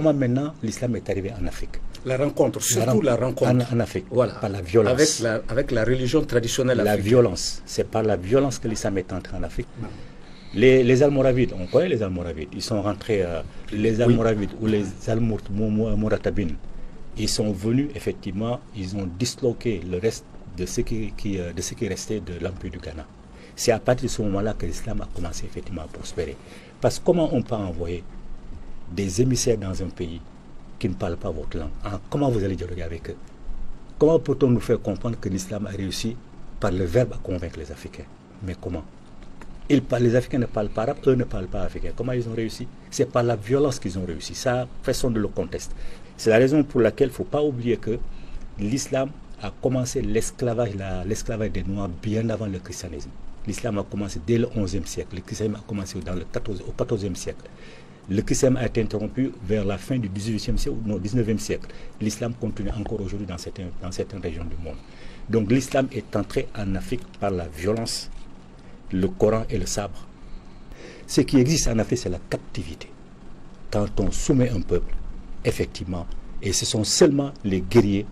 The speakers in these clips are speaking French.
comment maintenant l'islam est arrivé en Afrique. La rencontre, surtout la rencontre. En Afrique, voilà. Par la violence. Avec la religion traditionnelle africaine. La violence, c'est par la violence que l'islam est entré en Afrique. Les Almoravides, on connaît les Almoravides, ils sont rentrés, les Almoravides ou les Almoratabines, ils sont venus effectivement, ils ont disloqué le reste de ce qui restait de l'Empire du Ghana. C'est à partir de ce moment-là que l'islam a commencé effectivement à prospérer. Parce que comment on peut envoyer des émissaires dans un pays qui ne parlent pas votre langue? Comment vous allez dialoguer avec eux? Comment peut-on nous faire comprendre que l'islam a réussi par le verbe à convaincre les Africains? Mais comment? Les Africains ne parlent pas arabe, eux ne parlent pas africain. Comment ils ont réussi? C'est par la violence qu'ils ont réussi. Ça, personne ne le conteste. C'est la raison pour laquelle il ne faut pas oublier que l'islam a commencé l'esclavage des Noirs bien avant le christianisme. L'islam a commencé dès le XIe siècle. Le christianisme a commencé au XIVe siècle. Le christianisme a été interrompu vers la fin du XVIIIe siècle, non, XIXe siècle. L'islam continue encore aujourd'hui dans certaines régions du monde. Donc l'islam est entré en Afrique par la violence, le Coran et le sabre. Ce qui existe en Afrique, c'est la captivité. Quand on soumet un peuple, effectivement, et ce sont seulement les guerriers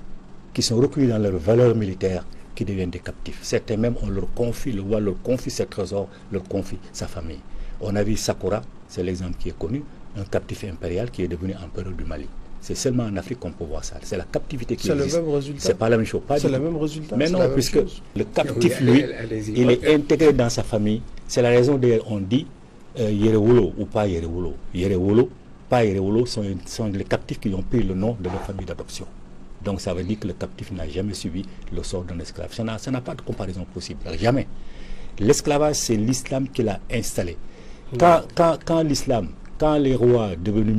qui sont recueillis dans leurs valeurs militaires qui deviennent des captifs. Certains même, on leur confie, le roi leur confie ses trésors, leur confie sa famille. On a vu Sakura, c'est l'exemple qui est connu, un captif impérial qui est devenu empereur du Mali. C'est seulement en Afrique qu'on peut voir ça. C'est la captivité qui existe. C'est le même résultat. C'est pas la même chose. C'est le même résultat. Mais non, puisque le captif, lui, il est intégré dans sa famille. C'est la raison on dit Yerewolo ou pas Yerewolo. Yerewolo, pas Yerewolo sont les captifs qui ont pris le nom de leur famille d'adoption. Donc ça veut dire que le captif n'a jamais subi le sort d'un esclave. Ça n'a pas de comparaison possible. Jamais. L'esclavage, c'est l'islam qui l'a installé. Quand l'islam, quand les rois devenus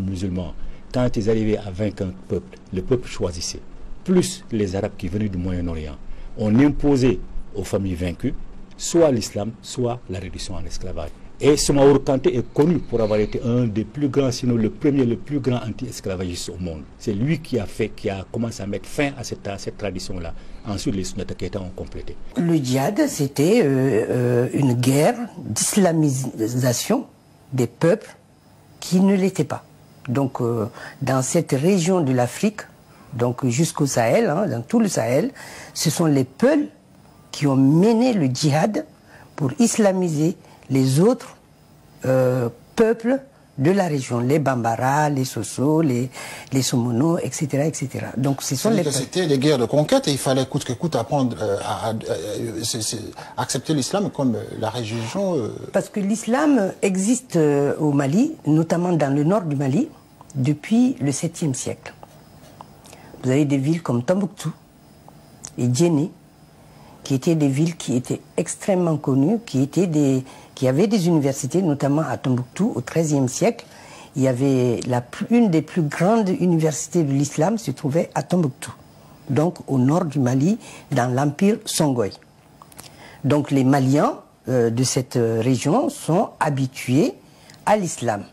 musulmans, quand ils arrivaient à vaincre un peuple, le peuple choisissait. Plus les Arabes qui venaient du Moyen-Orient, on imposait aux familles vaincues soit l'islam, soit la réduction en esclavage. Et Soumaoro Kanté est connu pour avoir été un des plus grands, sinon le plus grand anti-esclavagiste au monde. C'est lui qui a commencé à mettre fin à cette tradition-là. Ensuite, les Sunnata Keita ont complété. Le djihad, c'était une guerre d'islamisation des peuples qui ne l'étaient pas. Donc, dans cette région de l'Afrique, donc jusqu'au Sahel, dans tout le Sahel, ce sont les Peuls qui ont mené le djihad pour islamiser les autres peuples de la région, les Bambara, les Soso, les Somono, etc., etc. Donc, ce sont C'était des guerres de conquête et il fallait coûte que coûte apprendre à accepter l'islam comme la religion. Parce que l'islam existe au Mali, notamment dans le nord du Mali, depuis le 7e siècle. Vous avez des villes comme Tombouctou et Djenné, qui étaient des villes qui étaient extrêmement connues, qui avaient des universités, notamment à Tombouctou, au XIIIe siècle. Il y avait une des plus grandes universités de l'islam se trouvait à Tombouctou, donc au nord du Mali, dans l'empire Songhai. Donc les Maliens de cette région sont habitués à l'islam.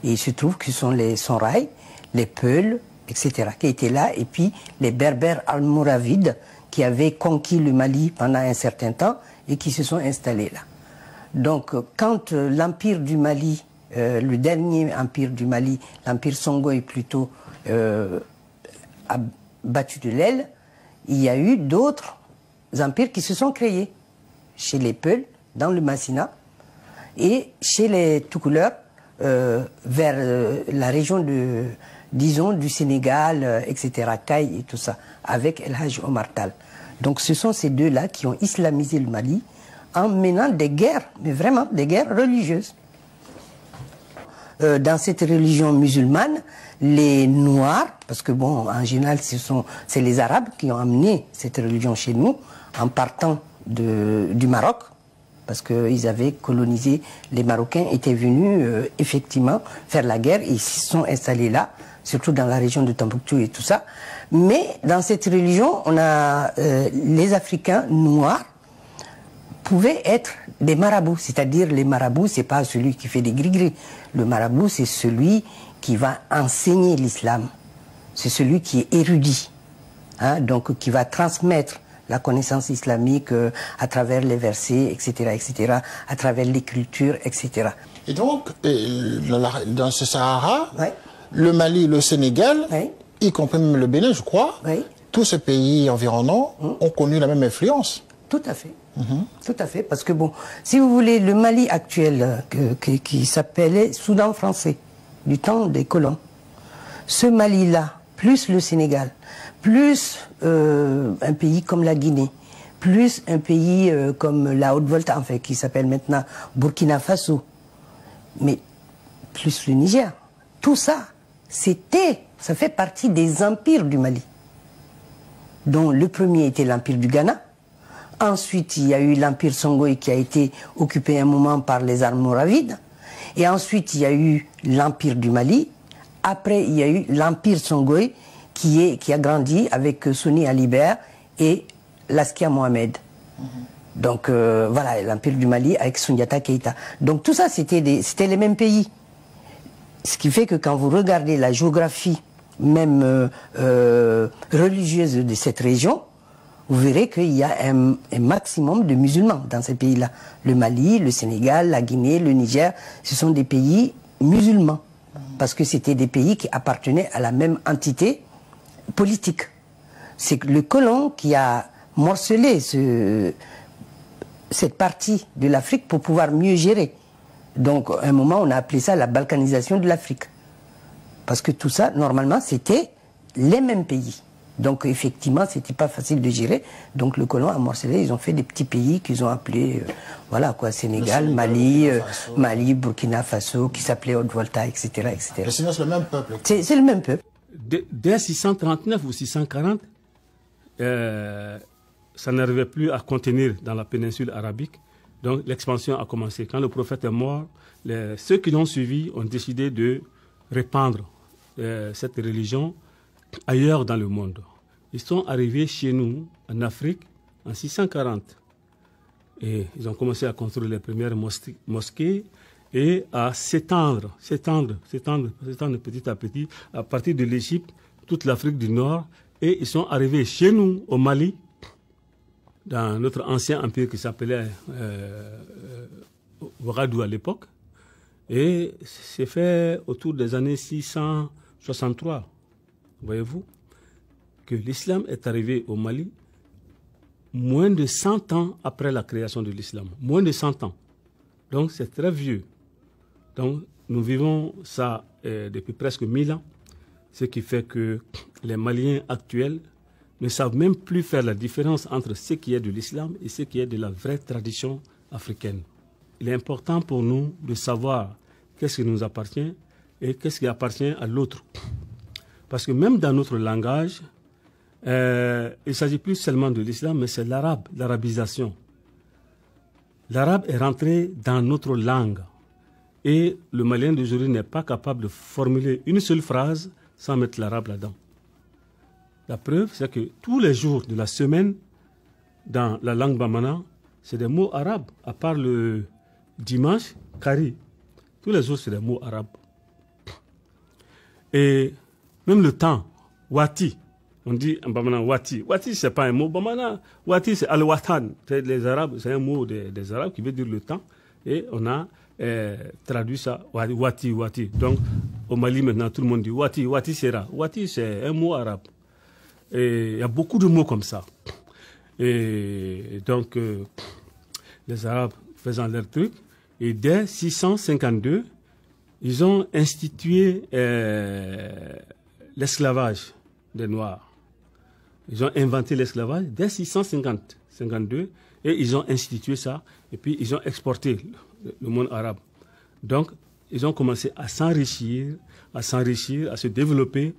Et il se trouve que ce sont les Sonrai, les Peuls, etc., qui étaient là, et puis les Berbères almoravides, qui avaient conquis le Mali pendant un certain temps et qui se sont installés là. Donc, quand l'empire du Mali, le dernier empire du Mali, l'empire Songhai plutôt, a battu de l'aile, il y a eu d'autres empires qui se sont créés. Chez les Peuls, dans le Massina, et chez les tout couleurs, vers la région disons, du Sénégal, etc., Caille et tout ça, avec El Hadj Omar Tall. Donc ce sont ces deux-là qui ont islamisé le Mali en menant des guerres, mais vraiment des guerres religieuses. Dans cette religion musulmane, les Noirs, parce que bon, en général, c'est les Arabes qui ont amené cette religion chez nous, en partant du Maroc, parce qu'ils avaient colonisé, les Marocains étaient venus effectivement faire la guerre et ils se sont installés là, surtout dans la région de Tombouctou et tout ça. Mais dans cette religion, on a les Africains noirs pouvaient être des marabouts, c'est-à-dire les marabouts, c'est pas celui qui fait des gris-gris. Le marabout, c'est celui qui va enseigner l'islam, c'est celui qui est érudit, hein, donc qui va transmettre la connaissance islamique à travers les versets, etc., etc., à travers l'écriture, etc. Et donc, dans ce Sahara, Ouais. le Mali, le Sénégal, Ouais. y compris même le Bénin, je crois, Oui. tous ces pays environnants ont connu la même influence. Tout à fait. Tout à fait. Parce que bon, si vous voulez, le Mali actuel, qui s'appelait Soudan français, du temps des colons, ce Mali-là, plus le Sénégal, plus un pays comme la Guinée, plus un pays comme la Haute-Volta, en fait, qui s'appelle maintenant Burkina Faso, mais plus le Niger, tout ça, ça fait partie des empires du Mali, dont le premier était l'empire du Ghana. Ensuite, il y a eu l'empire Songhai qui a été occupé un moment par les Almoravides. Et ensuite, il y a eu l'empire du Mali. Après, il y a eu l'empire Songhai qui a grandi avec Soni Alibert et Laskia Mohamed. Donc voilà, l'empire du Mali avec Soundiata Keïta. Donc tout ça, c'était les mêmes pays. Ce qui fait que quand vous regardez la géographie, même religieuse de cette région, vous verrez qu'il y a un maximum de musulmans dans ces pays-là. Le Mali, le Sénégal, la Guinée, le Niger, ce sont des pays musulmans. Parce que c'était des pays qui appartenaient à la même entité politique. C'est le colon qui a morcelé cette partie de l'Afrique pour pouvoir mieux gérer. Donc, à un moment, on a appelé ça la balkanisation de l'Afrique. Parce que tout ça, normalement, c'était les mêmes pays. Donc, effectivement, c'était pas facile de gérer. Donc, le colon a morcelé. Ils ont fait des petits pays qu'ils ont appelés, voilà quoi, Sénégal, Mali, Burkina Faso, qui s'appelait Haute-Volta, etc., etc. Mais sinon, c'est le même peuple. C'est le même peuple. Dès 639 ou 640, ça n'arrivait plus à contenir dans la péninsule arabique. Donc, l'expansion a commencé. Quand le prophète est mort, ceux qui l'ont suivi ont décidé de répandre cette religion ailleurs dans le monde. Ils sont arrivés chez nous, en Afrique, en 640. Et ils ont commencé à construire les premières mosquées et à s'étendre petit à petit, à partir de l'Égypte, toute l'Afrique du Nord. Et ils sont arrivés chez nous, au Mali, dans notre ancien empire qui s'appelait Ouagadou à l'époque. Et c'est fait autour des années 663. Voyez-vous, que l'islam est arrivé au Mali moins de 100 ans après la création de l'islam. Moins de 100 ans. Donc c'est très vieux. Donc nous vivons ça depuis presque 1000 ans. Ce qui fait que les Maliens actuels ne savent même plus faire la différence entre ce qui est de l'islam et ce qui est de la vraie tradition africaine. Il est important pour nous de savoir qu'est-ce qui nous appartient et qu'est-ce qui appartient à l'autre. Parce que même dans notre langage, il ne s'agit plus seulement de l'islam, mais c'est l'arabe, l'arabisation. L'arabe est rentré dans notre langue. Et le Malien d'aujourd'hui n'est pas capable de formuler une seule phrase sans mettre l'arabe là-dedans. La preuve, c'est que tous les jours de la semaine, dans la langue bamana, c'est des mots arabes, à part le dimanche, kari. Tous les jours, c'est des mots arabes. Et même le temps, wati, on dit en bamana wati. Wati, c'est pas un mot bamana. Wati, c'est al-watan. Les Arabes, c'est un mot des Arabes qui veut dire le temps. Et on a traduit ça, wati, wati. Donc, au Mali, maintenant, tout le monde dit wati, wati sera. Wati, c'est un mot arabe. Et il y a beaucoup de mots comme ça. Et donc, les Arabes faisant leur truc, et dès 652, ils ont institué l'esclavage des Noirs. Ils ont inventé l'esclavage dès 652, et ils ont institué ça, et puis ils ont exporté le monde arabe. Donc, ils ont commencé à s'enrichir, à se développer.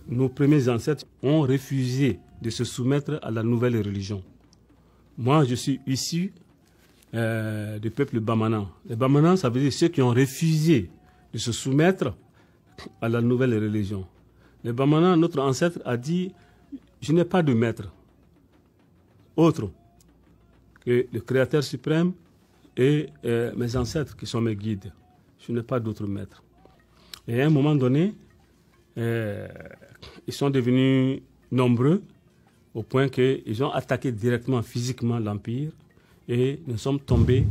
Nos premiers ancêtres ont refusé de se soumettre à la nouvelle religion. Moi, je suis issu du peuple Bamana. Les Bamana, ça veut dire ceux qui ont refusé de se soumettre à la nouvelle religion. Les Bamana, notre ancêtre a dit, je n'ai pas de maître autre que le Créateur suprême et mes ancêtres qui sont mes guides. Je n'ai pas d'autre maître. Et à un moment donné, ils sont devenus nombreux au point qu'ils ont attaqué directement physiquement l'Empire et nous sommes tombés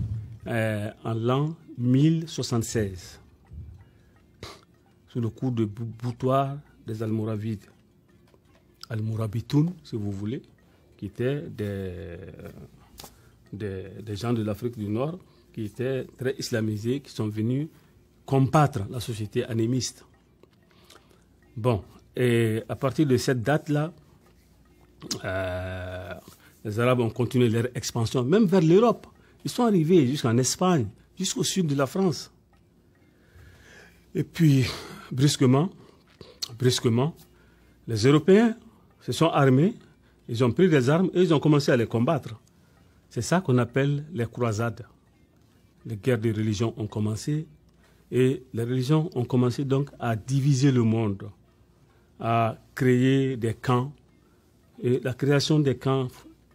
en l'an 1076, sous le coup de boutoir des Almoravides. Almorabitoun, si vous voulez, qui étaient des gens de l'Afrique du Nord, qui étaient très islamisés, qui sont venus combattre la société animiste. Bon, et à partir de cette date-là, les Arabes ont continué leur expansion, même vers l'Europe. Ils sont arrivés jusqu'en Espagne, jusqu'au sud de la France. Et puis, brusquement, les Européens se sont armés, ils ont pris des armes et ils ont commencé à les combattre. C'est ça qu'on appelle les croisades. Les guerres de religion ont commencé et les religions ont commencé donc à diviser le monde, à créer des camps. Et la création des camps,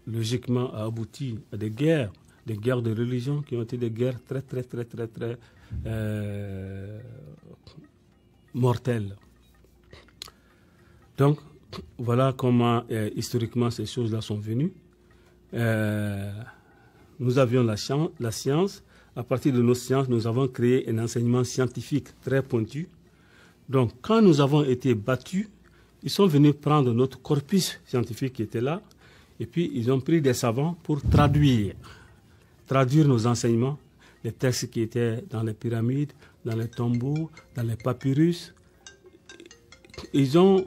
logiquement, a abouti à des guerres de religion qui ont été des guerres très mortelles. Donc, voilà comment historiquement ces choses-là sont venues. Nous avions la science. À partir de nos sciences, nous avons créé un enseignement scientifique très pointu. Donc, quand nous avons été battus, ils sont venus prendre notre corpus scientifique qui était là, et puis ils ont pris des savants pour traduire nos enseignements, les textes qui étaient dans les pyramides, dans les tombeaux, dans les papyrus. Ils ont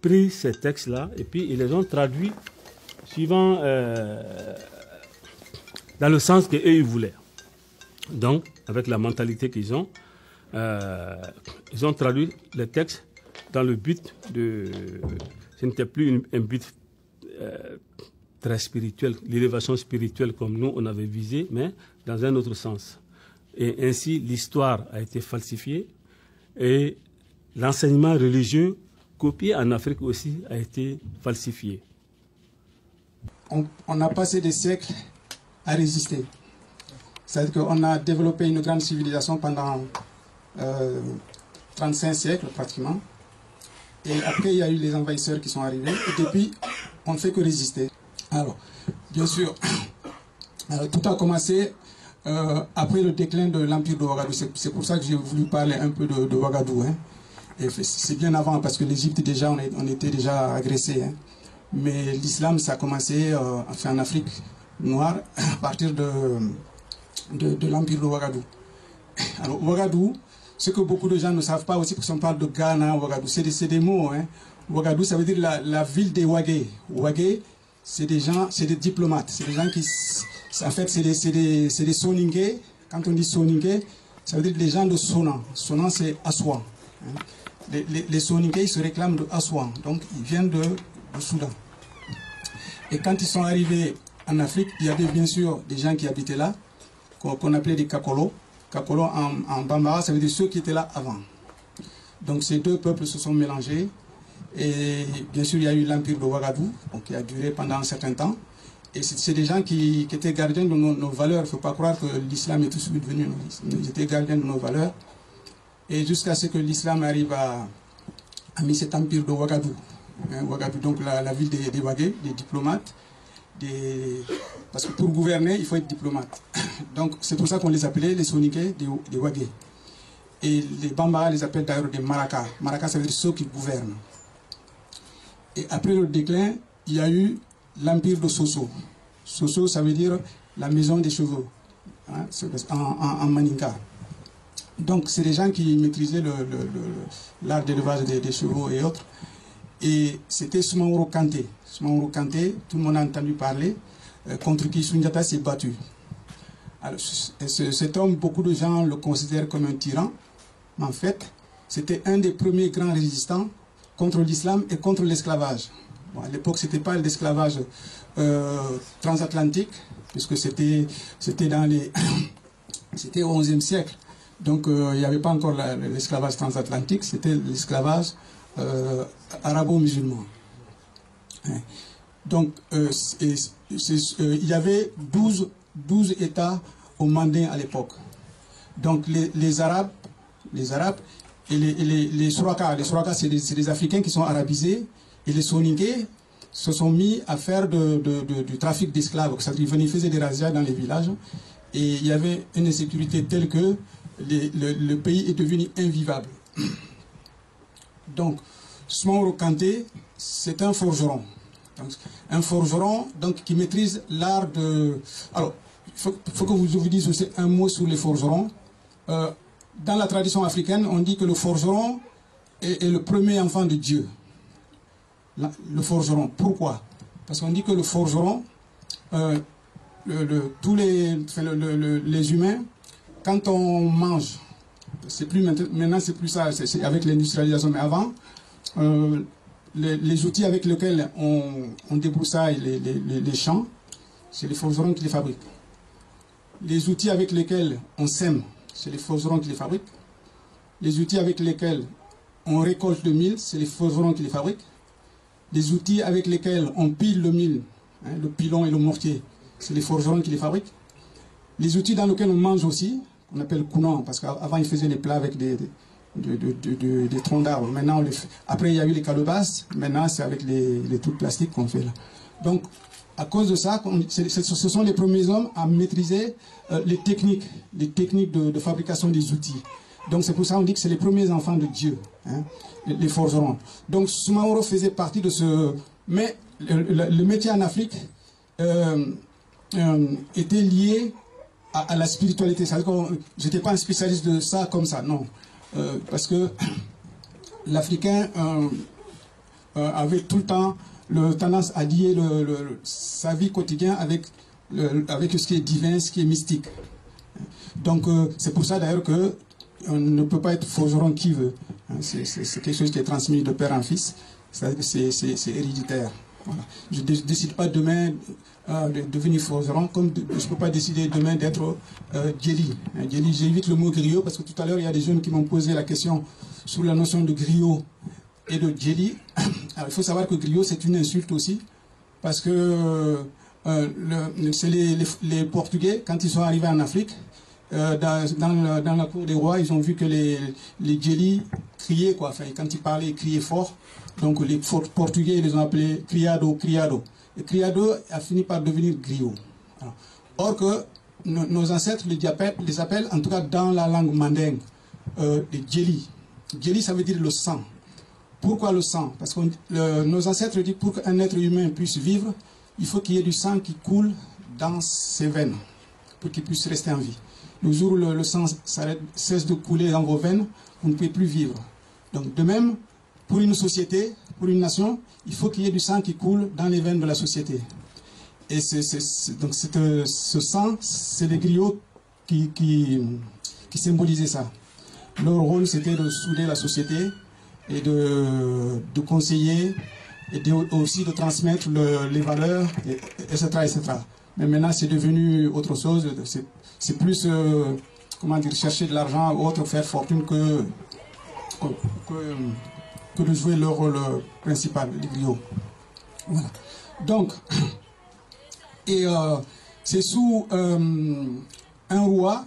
pris ces textes-là et puis ils les ont traduits suivant dans le sens qu'eux ils voulaient. Donc, avec la mentalité qu'ils ont, ils ont traduit les textes dans le but de... Ce n'était plus un but très spirituel, l'élévation spirituelle comme nous on avait visé, mais dans un autre sens. Et ainsi, l'histoire a été falsifiée et l'enseignement religieux copié en Afrique aussi a été falsifié. On a passé des siècles à résister. C'est-à-dire qu'on a développé une grande civilisation pendant 35 siècles pratiquement. Et après, il y a eu les envahisseurs qui sont arrivés. Et depuis, on ne fait que résister. Alors, bien sûr, tout a commencé après le déclin de l'empire de Ouagadougou. C'est pour ça que j'ai voulu parler un peu de Ouagadougou. Hein. Et c'est bien avant, parce que l'Égypte, déjà, on était déjà agressé. Hein. Mais l'islam, ça a commencé en Afrique noire à partir de l'empire de Ouagadougou. Alors, Ouagadougou, ce que beaucoup de gens ne savent pas aussi, parce qu'on parle de Ghana, Ouagadougou, c'est des mots. Hein. Ouagadougou, ça veut dire la ville des Ouagé. Ouagé, c'est des gens, c'est des diplomates. C'est des gens qui, en fait, c'est des Soninké. Quand on dit Soninké, ça veut dire les gens de Sonan. Sonan, c'est Assouan. Hein. Les Soninké, ils se réclament de Assouan. Donc, ils viennent du Soudan. Et quand ils sont arrivés en Afrique, il y avait bien sûr des gens qui habitaient là, qu'on appelait des Kakolo. Kakolo en Bambara, ça veut dire ceux qui étaient là avant. Donc ces deux peuples se sont mélangés. Et bien sûr, il y a eu l'empire de Ouagadougou, qui a duré pendant un certain temps. Et c'est des gens qui étaient gardiens de nos valeurs. Il ne faut pas croire que l'islam est tout de suite venu. Ils étaient gardiens de nos valeurs. Et jusqu'à ce que l'islam arrive à mis cet empire de Ouagadougou. Ouagadougou, donc la ville des Ouagé, des diplomates. Parce que pour gouverner, il faut être diplomate. Donc c'est pour ça qu'on les appelait les Soninké des Ouagé. Et les Bambara les appellent d'ailleurs des Maraka. Maraka, ça veut dire ceux qui gouvernent. Et après le déclin, il y a eu l'empire de Soso. Soso, ça veut dire la maison des chevaux, hein, en Maninka. Donc c'est des gens qui maîtrisaient l'art d'élevage des chevaux et autres. Et c'était Soumaoro Kanté. Soumaoro Kanté, tout le monde a entendu parler, contre qui Sundiata s'est battu. Alors, cet homme, beaucoup de gens le considèrent comme un tyran. Mais en fait, c'était un des premiers grands résistants contre l'islam et contre l'esclavage. Bon, à l'époque, ce n'était pas l'esclavage transatlantique, puisque c'était dans les... c'était au XIe siècle. Donc, il n'y avait pas encore l'esclavage transatlantique, c'était l'esclavage arabo-musulman. Donc, il y avait 12 États au Mandin à l'époque. Donc, les Arabes et les Souraka. Les Souraka, c'est des Africains qui sont arabisés. Et les Soninké, se sont mis à faire du trafic d'esclaves. C'est-à-dire qu'ils faisaient des razzias dans les villages et il y avait une insécurité telle que le pays est devenu invivable. Donc, Soumaoro Kanté, c'est un forgeron. Donc, un forgeron donc, qui maîtrise l'art de... Alors, il faut que vous dise aussi un mot sur les forgerons. Dans la tradition africaine, on dit que le forgeron est le premier enfant de Dieu. Le forgeron. Pourquoi? Parce qu'on dit que le forgeron, tous les humains, quand on mange, maintenant c'est plus ça, c'est avec l'industrialisation, mais avant, les outils avec lesquels on débroussaille les champs, c'est les forgerons qui les fabriquent. Les outils avec lesquels on sème, c'est les forgerons qui les fabriquent. Les outils avec lesquels on récolte le mil, c'est les forgerons qui les fabriquent. Les outils avec lesquels on pile le mil, hein, le pilon et le mortier, c'est les forgerons qui les fabriquent. Les outils dans lesquels on mange aussi, on appelle counan, parce qu'avant ils faisaient les plats avec des troncs d'arbres. Maintenant, après il y a eu les calebasses, maintenant c'est avec les trucs plastiques qu'on fait là. Donc, à cause de ça, ce sont les premiers hommes à maîtriser les techniques de fabrication des outils. Donc c'est pour ça qu'on dit que c'est les premiers enfants de Dieu, hein, les forgerons. Donc Soumaoro faisait partie de ce... Mais le métier en Afrique était lié à la spiritualité. C'est-à-dire que je n'étais pas un spécialiste de ça comme ça, non. Parce que l'Africain avait tout le temps tendance à lier sa vie quotidienne avec ce qui est divin, ce qui est mystique. Donc c'est pour ça d'ailleurs que on ne peut pas être forgeron qui veut. C'est quelque chose qui est transmis de père en fils. C'est héréditaire. Voilà. Je ne décide pas demain de devenir forgeron, comme je ne peux pas décider demain d'être djeli. Djeli, j'évite le mot griot parce que tout à l'heure il y a des jeunes qui m'ont posé la question sur la notion de griot et de djeli. Alors il faut savoir que griot c'est une insulte aussi parce que c'est les Portugais, quand ils sont arrivés en Afrique, dans la cour des rois, ils ont vu que les djeli criaient, quoi. Enfin, quand ils parlaient, ils criaient fort. Donc les Portugais ils les ont appelés criado, criado. Et criado a fini par devenir griot. Alors, or que nos ancêtres les appellent, en tout cas dans la langue mandingue, les djeli. Djeli, ça veut dire le sang. Pourquoi le sang? Parce que nos ancêtres disent que pour qu'un être humain puisse vivre, il faut qu'il y ait du sang qui coule dans ses veines, pour qu'il puisse rester en vie. Le jour où le sang cesse de couler dans vos veines, vous ne pouvez plus vivre. Donc de même, pour une société, pour une nation, il faut qu'il y ait du sang qui coule dans les veines de la société. Et donc ce sang, c'est les griots qui symbolisaient ça. Leur rôle, c'était de souder la société et de conseiller et aussi de transmettre les valeurs, etc., etc. Mais maintenant, c'est devenu autre chose. C'est plus, comment dire, chercher de l'argent ou autre, faire fortune que de jouer leur rôle principal, les griots. Voilà. Donc, et c'est sous un roi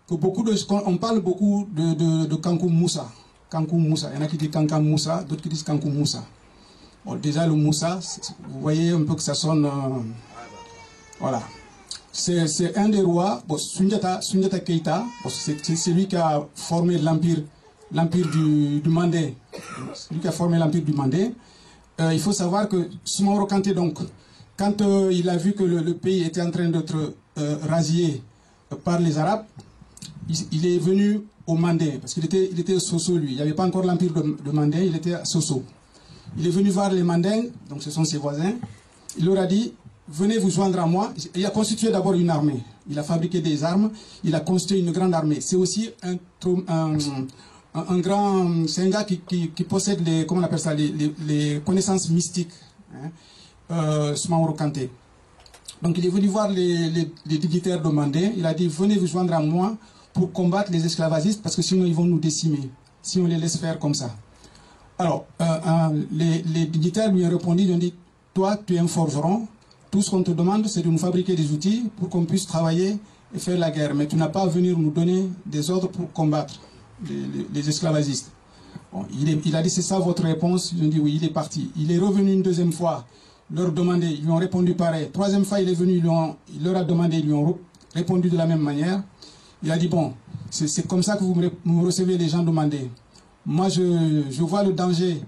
que on parle beaucoup de Kankou Moussa. Kankou Moussa. Il y en a qui disent Kankan Moussa, d'autres qui disent Kankou Moussa. Bon, déjà, le Moussa, vous voyez un peu que ça sonne... voilà. C'est un des rois, bon, Sundiata Keita, bon, c'est lui qui a formé l'empire du Mandé. C'est lui qui a formé l'empire du Mandé. Il faut savoir que Soumaoro Kanté, donc, quand il a vu que le pays était en train d'être rasié par les Arabes, il est venu au Mandé, parce qu'il était Soso, lui. Il n'y avait pas encore l'empire de Mandé, il était à Soso. Il est venu voir les Mandingues, donc ce sont ses voisins. Il leur a dit, venez vous joindre à moi. Il a constitué d'abord une armée. Il a fabriqué des armes. Il a constitué une grande armée. C'est aussi un gars qui possède les, comment on appelle ça, les connaissances mystiques. Hein, Soumaoro Kanté. Donc il est venu voir les dignitaires de Mandé. Il a dit, venez vous joindre à moi pour combattre les esclavagistes parce que sinon ils vont nous décimer. Si on les laisse faire comme ça. Alors, les dignitaires lui ont répondu, ils ont dit, toi tu es un forgeron. Tout ce qu'on te demande, c'est de nous fabriquer des outils pour qu'on puisse travailler et faire la guerre. Mais tu n'as pas à venir nous donner des ordres pour combattre les esclavagistes. Bon, il a dit, c'est ça votre réponse? Ils ont dit, oui, il est parti. Il est revenu une deuxième fois leur demandé, ils lui ont répondu pareil. Troisième fois, il est venu, il leur a demandé, ils lui ont répondu de la même manière. Il a dit, bon, c'est comme ça que vous me recevez les gens demandés. Moi, je vois le danger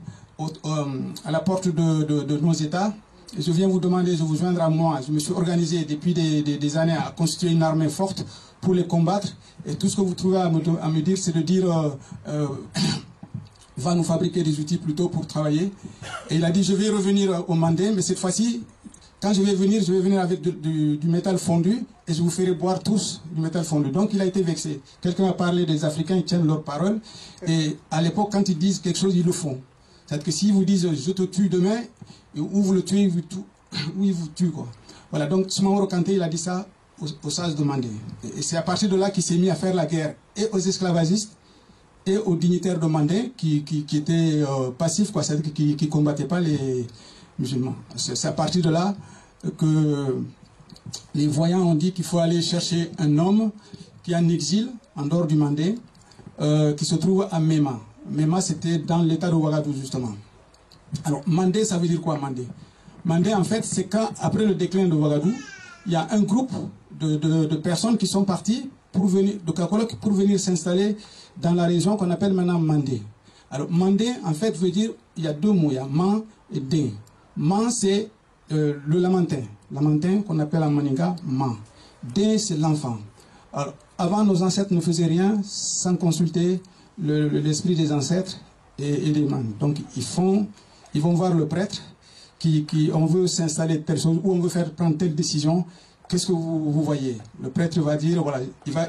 à la porte de nos États. Et je viens vous demander de vous joindre à moi. Je me suis organisé depuis des années à constituer une armée forte pour les combattre. Et tout ce que vous trouvez à me dire, c'est de dire va nous fabriquer des outils plutôt pour travailler. Et il a dit je vais revenir au Mandé, mais cette fois-ci, quand je vais venir avec du métal fondu et je vous ferai boire tous du métal fondu. Donc il a été vexé. Quelqu'un a parlé des Africains, ils tiennent leur parole. Et à l'époque, quand ils disent quelque chose, ils le font. C'est-à-dire que s'ils vous disent je te tue demain, ou vous le tuez, ou ils vous tuent, quoi. Voilà, donc Soumaoro Kanté, il a dit ça aux sages de Mandé. Et c'est à partir de là qu'il s'est mis à faire la guerre et aux esclavagistes et aux dignitaires de Mandé qui étaient passifs, quoi, c'est-à-dire qui ne combattaient pas les musulmans. C'est à partir de là que les voyants ont dit qu'il faut aller chercher un homme qui est en exil, en dehors du Mandé, qui se trouve à Mema. Mema, c'était dans l'état de Ouagadougou, justement. Alors, Mandé, ça veut dire quoi, Mandé? Mandé, en fait, c'est quand, après le déclin de Ouagadougou, il y a un groupe de personnes qui sont parties pour venir s'installer dans la région qu'on appelle maintenant Mandé. Alors, Mandé, en fait, veut dire, il y a deux mots, il y a Man et Dé. Man, c'est le lamentin. Lamentin, qu'on appelle en maninga, Man. Dé, c'est l'enfant. Alors, avant, nos ancêtres ne faisaient rien sans consulter l'esprit des ancêtres et des man. Donc, ils vont voir le prêtre on veut s'installer telle chose, ou on veut faire prendre telle décision. Qu'est-ce que vous voyez? Le prêtre va dire, voilà,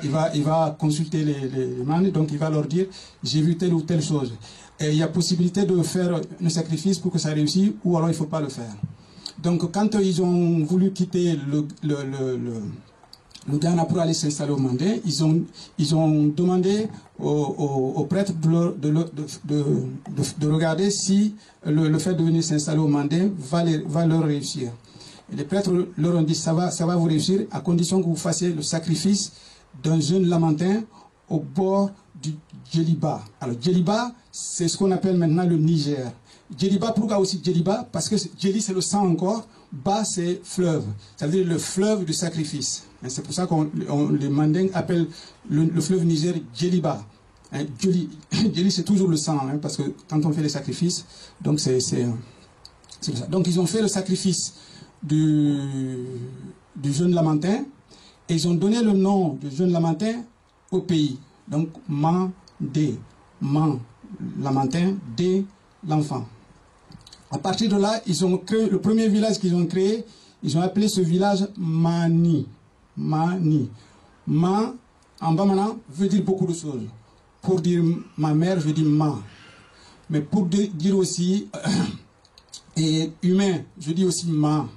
il va consulter les man, donc il va leur dire, j'ai vu telle ou telle chose. Et il y a possibilité de faire un sacrifice pour que ça réussisse, ou alors il ne faut pas le faire. Donc quand ils ont voulu quitter le Ghana pour aller s'installer au Mandé, ils ont demandé aux prêtres de regarder si le fait de venir s'installer au Mandé va leur réussir. Et les prêtres leur ont dit ça va vous réussir à condition que vous fassiez le sacrifice d'un jeune lamentin au bord du Djeliba. Alors Djeliba, c'est ce qu'on appelle maintenant le Niger. Djeliba, pourquoi aussi Djeliba? Parce que Djeli c'est le sang encore, Ba c'est fleuve, ça veut dire le fleuve du sacrifice. C'est pour ça que les Mandingues appellent le fleuve Niger Djeliba. Djeli c'est toujours le sang, hein, parce que quand on fait les sacrifices, donc c'est ça. Donc ils ont fait le sacrifice du jeune lamentin et ils ont donné le nom du jeune lamentin au pays. Donc Mandé, Man, lamentin, Dé, l'enfant. À partir de là, ils ont créé le premier village qu'ils ont créé, ils ont appelé ce village Mani. Mani. Ma, en bamana, veut dire beaucoup de choses. Pour dire ma mère, je dis ma. Mais pour dire aussi et humain, je dis aussi ma.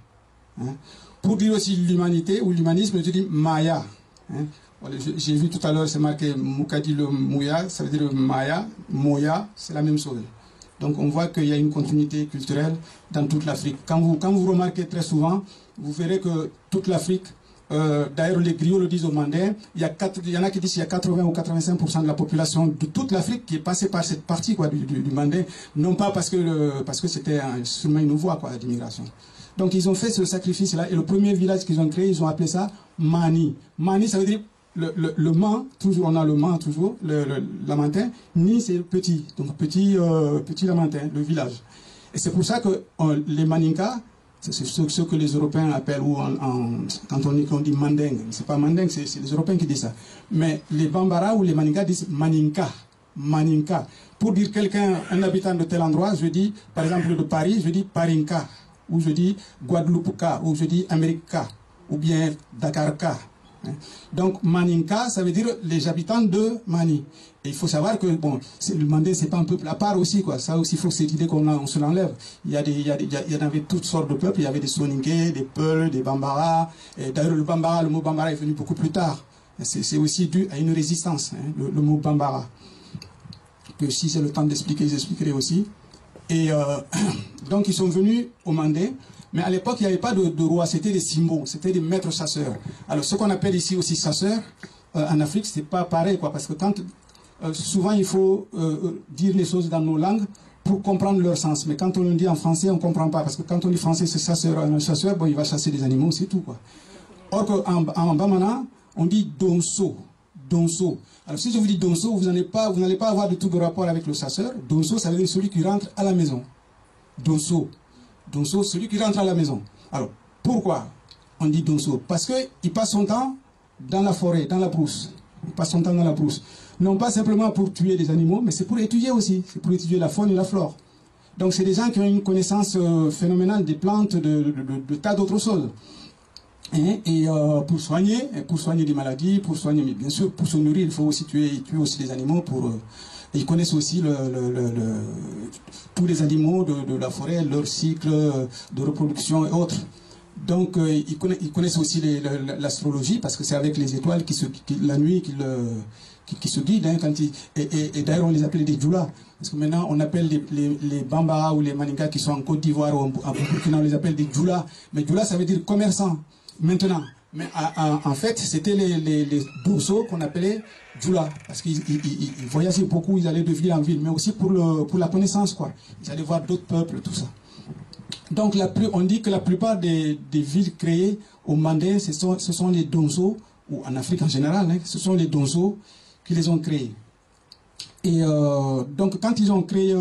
Hein. Pour dire aussi l'humanité ou l'humanisme, je dis maya. Hein. Voilà, j'ai vu tout à l'heure, c'est marqué Moukadi le Mouya, ça veut dire maya, moya, c'est la même chose. Donc on voit qu'il y a une continuité culturelle dans toute l'Afrique. Quand vous remarquez très souvent, vous verrez que toute l'Afrique, d'ailleurs les griots le disent au Mandé, il y en a qui disent qu'il y a 80 ou 85% de la population de toute l'Afrique qui est passée par cette partie quoi, du Mandé, non pas parce que c'était seulement une voie d'immigration. Donc ils ont fait ce sacrifice-là et le premier village qu'ils ont créé, ils ont appelé ça Mani. Mani, ça veut dire le man, toujours on a le man, toujours, le lamentin, ni c'est petit, donc petit lamentin, le village. Et c'est pour ça que les Maninka, c'est ce que les Européens appellent, ou quand on dit Mandingue, c'est pas Mandingue, c'est les Européens qui disent ça. Mais les Bambara ou les Maninka disent Maninka, Maninka. Pour dire quelqu'un, un habitant de tel endroit, je dis, par exemple de Paris, je dis Parinka, ou je dis Guadeloupeka, ou je dis Amerika, ou bien Dakarka. Donc Maninka, ça veut dire les habitants de Mani. Et il faut savoir que bon, le Mandé c'est pas un peuple à part aussi quoi. Ça aussi il faut cette idée qu'on se l'enlève. Il y en avait toutes sortes de peuples. Il y avait des Soninké, des Peuls, des Bambara. D'ailleurs le mot Bambara est venu beaucoup plus tard. C'est aussi dû à une résistance, hein, le mot Bambara. Que si c'est le temps d'expliquer, j'expliquerai aussi. Et donc ils sont venus au Mandé. Mais à l'époque, il n'y avait pas de roi, c'était des simbos, c'était des maîtres chasseurs. Alors, ce qu'on appelle ici aussi chasseurs, en Afrique, c'est pas pareil, quoi, parce que souvent il faut dire les choses dans nos langues pour comprendre leur sens. Mais quand on le dit en français, on ne comprend pas. Parce que quand on dit français, c'est chasseur, un chasseur, bon, il va chasser des animaux, c'est tout, quoi. Or qu'en Bamana, on dit donso. Donso. Alors si je vous dis donso, vous n'allez pas avoir du tout de rapport avec le chasseur. Donso, ça veut dire celui qui rentre à la maison. Donso. Donso, celui qui rentre à la maison. Alors, pourquoi on dit donso? Parce qu'il passe son temps dans la forêt, dans la brousse. Il passe son temps dans la brousse. Non pas simplement pour tuer des animaux, mais c'est pour étudier aussi. C'est pour étudier la faune et la flore. Donc c'est des gens qui ont une connaissance phénoménale des plantes, de tas d'autres choses. Et pour soigner des maladies, pour soigner, mais bien sûr, pour se nourrir, il faut aussi tuer aussi des animaux. Ils connaissent aussi tous les animaux de la forêt, leur cycle de reproduction et autres. Donc ils connaissent aussi l'astrologie, parce que c'est avec les étoiles la nuit qui se guident. Hein, et d'ailleurs on les appelait des djoula. Parce que maintenant on appelle les Bambara ou les Maninga qui sont en Côte d'Ivoire ou en Burkina, on les appelle des djoula. Mais djoula, ça veut dire commerçant. Maintenant, mais en fait, c'était les Dosso qu'on appelait djoula, parce qu'ils voyageaient beaucoup, ils allaient de ville en ville, mais aussi pour la connaissance, quoi. Ils allaient voir d'autres peuples, tout ça. Donc, on dit que la plupart des villes créées au Mandé, ce sont les Donso, ou en Afrique en général, hein, ce sont les Donso qui les ont créés. Et donc, quand ils ont créé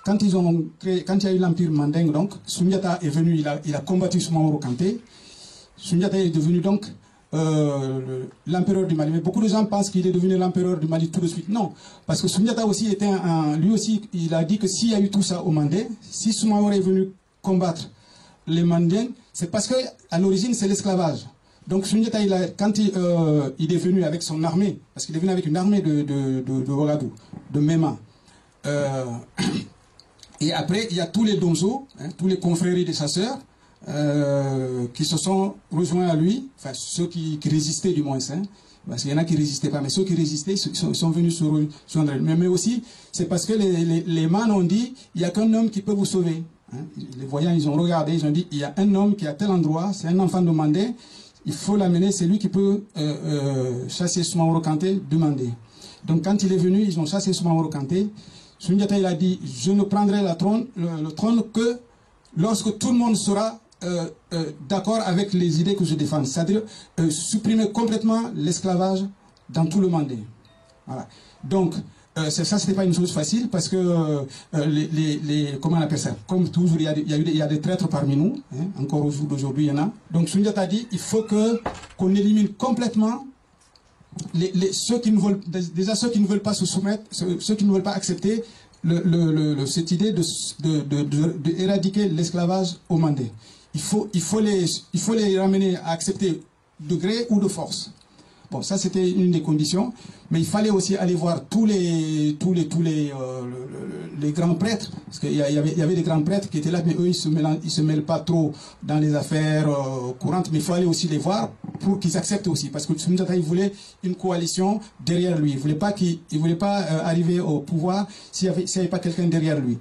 quand il y a eu l'empire mandingue, donc, Sundiata est venu, il a combattu Soumaoro Kanté. Sundiata est devenu donc l'empereur du Mali. Mais beaucoup de gens pensent qu'il est devenu l'empereur du Mali tout de suite. Non, parce que Sundiata aussi lui aussi, il a dit que s'il y a eu tout ça au Mandé, si Soumaoro est venu combattre les Mandins, c'est parce que à l'origine c'est l'esclavage. Donc Sundiata, quand il est venu avec son armée, parce qu'il est venu avec une armée de Ouagadougou, de Mema. Et après, il y a tous les donzos, hein, tous les confréries des chasseurs, qui se sont rejoints à lui, enfin ceux qui résistaient du moins, hein, parce qu'il y en a qui ne résistaient pas, mais ceux qui résistaient sont venus sur elle. Mais aussi, c'est parce que les man ont dit, il n'y a qu'un homme qui peut vous sauver. Hein. Les voyants, ils ont regardé, ils ont dit, il y a un homme qui est à tel endroit, c'est un enfant de Mandé, il faut l'amener, c'est lui qui peut chasser Soumaoro Kanté, demander. Donc quand il est venu, ils ont chassé Soumaoro Kanté. Sundiata, il a dit, je ne prendrai le trône que lorsque tout le monde sera d'accord avec les idées que je défends, c'est-à-dire supprimer complètement l'esclavage dans tout le Mandé. Voilà. Donc, ça, c'était pas une chose facile, parce que comment on appelle ça? Comme toujours, il y a des traîtres parmi nous, hein, encore au jour d'aujourd'hui, il y en a. Donc, Sundiata a dit, il faut qu'on élimine complètement ceux qui ne veulent pas se soumettre, ceux qui ne veulent pas accepter cette idée d'éradiquer l'esclavage au Mandé. Il faut les ramener à accepter de gré ou de force. Bon, ça c'était une des conditions, mais il fallait aussi aller voir tous les grands prêtres, parce qu'il y avait des grands prêtres qui étaient là, mais eux ils se mêlent pas trop dans les affaires courantes, mais il faut aller aussi les voir pour qu'ils acceptent aussi, parce que Sundiata, il voulait une coalition derrière lui, il voulait pas arriver au pouvoir s'il n'y avait pas quelqu'un derrière lui.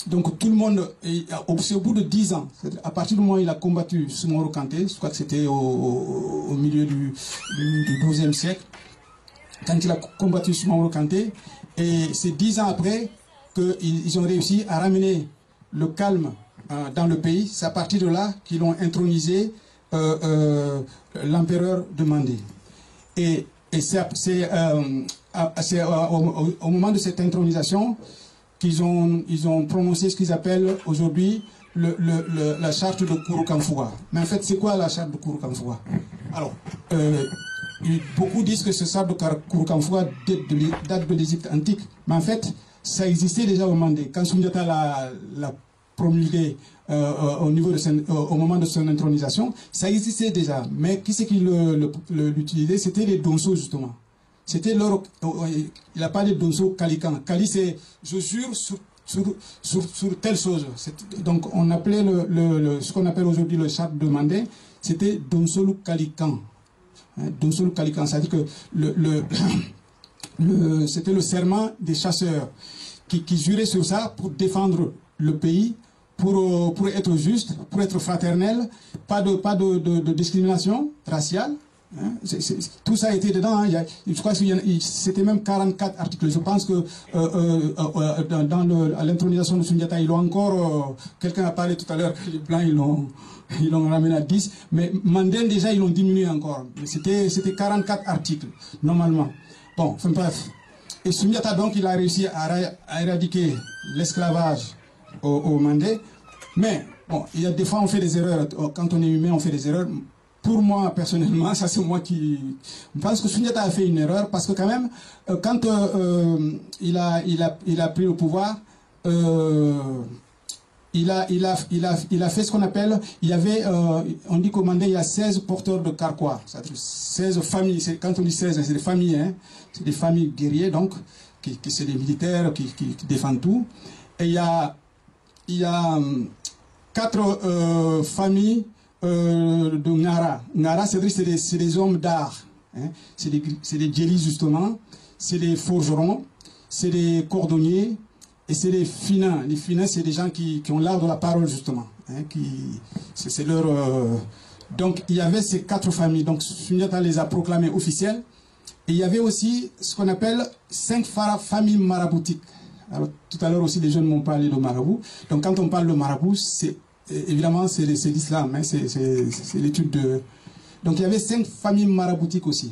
Donc tout le monde, c'est au bout de 10 ans, à partir du moment où il a combattu Soumaoro Kanté, je crois que c'était au milieu du XIIe siècle, quand il a combattu Soumaoro Kanté, et c'est 10 ans après qu'ils ont réussi à ramener le calme dans le pays. C'est à partir de là qu'ils ont intronisé l'empereur de Mandé. Et c'est au moment de cette intronisation qu'ils ont prononcé ce qu'ils appellent aujourd'hui la charte de Kouroukanfouga. Mais en fait, c'est quoi la charte de Kouroukanfouga? Alors, beaucoup disent que ce charte de Kouroukanfouga date de l'Égypte antique, mais en fait, ça existait déjà au Mandé. Quand Sundiata l'a promulgué au moment de son intronisation, ça existait déjà. Mais qui c'est qui l'utilisait? C'était les Donso, justement. C'était leur... Il a parlé de Donso Kalikan. Kali, c'est je jure sur telle chose. Donc on appelait ce qu'on appelle aujourd'hui le charte de Mandé, c'était Donsolu Kalikan. Hein, Donsolu Kalikan, c'est-à-dire que c'était le serment des chasseurs qui juraient sur ça pour défendre le pays, pour être juste, pour être fraternel, pas de discrimination raciale, Hein, tout ça a été dedans. Hein. Je crois que c'était même 44 articles. Je pense que à l'intronisation de Soundiata, ils l'ont encore. Quelqu'un a parlé tout à l'heure que les Blancs ils l'ont ramené à 10. Mais Mandel, déjà, ils l'ont diminué encore. C'était 44 articles, normalement. Bon, enfin bref. Et Soundiata, donc, il a réussi à éradiquer l'esclavage au Mandé. Mais, bon, il y a des fois, on fait des erreurs. Quand on est humain, on fait des erreurs. Pour moi, personnellement, ça c'est moi qui... Je pense que Soundiata a fait une erreur parce que quand même, quand il a pris le pouvoir, il a fait ce qu'on appelle... Il y avait, on dit qu'au Mandé, il y a 16 porteurs de carquois. C'est-à-dire 16 familles. Quand on dit 16, c'est des familles, hein. C'est des familles guerriers, donc, c'est des militaires qui défendent tout. Et il y a 4 familles de Ngara. Ngara, c'est des hommes d'art. Hein. C'est des djélis, justement. C'est des forgerons. C'est des cordonniers. Et c'est des finins. Les finins, c'est des gens qui ont l'art de la parole, justement. Hein, c'est leur... Donc, il y avait ces 4 familles. Donc, Soundiata les a proclamées officielles. Et il y avait aussi ce qu'on appelle 5 familles maraboutiques. Alors, tout à l'heure aussi, les jeunes m'ont parlé de marabout. Donc, quand on parle de marabout, évidemment, c'est l'islam, hein, c'est l'étude de... Donc il y avait 5 familles maraboutiques aussi.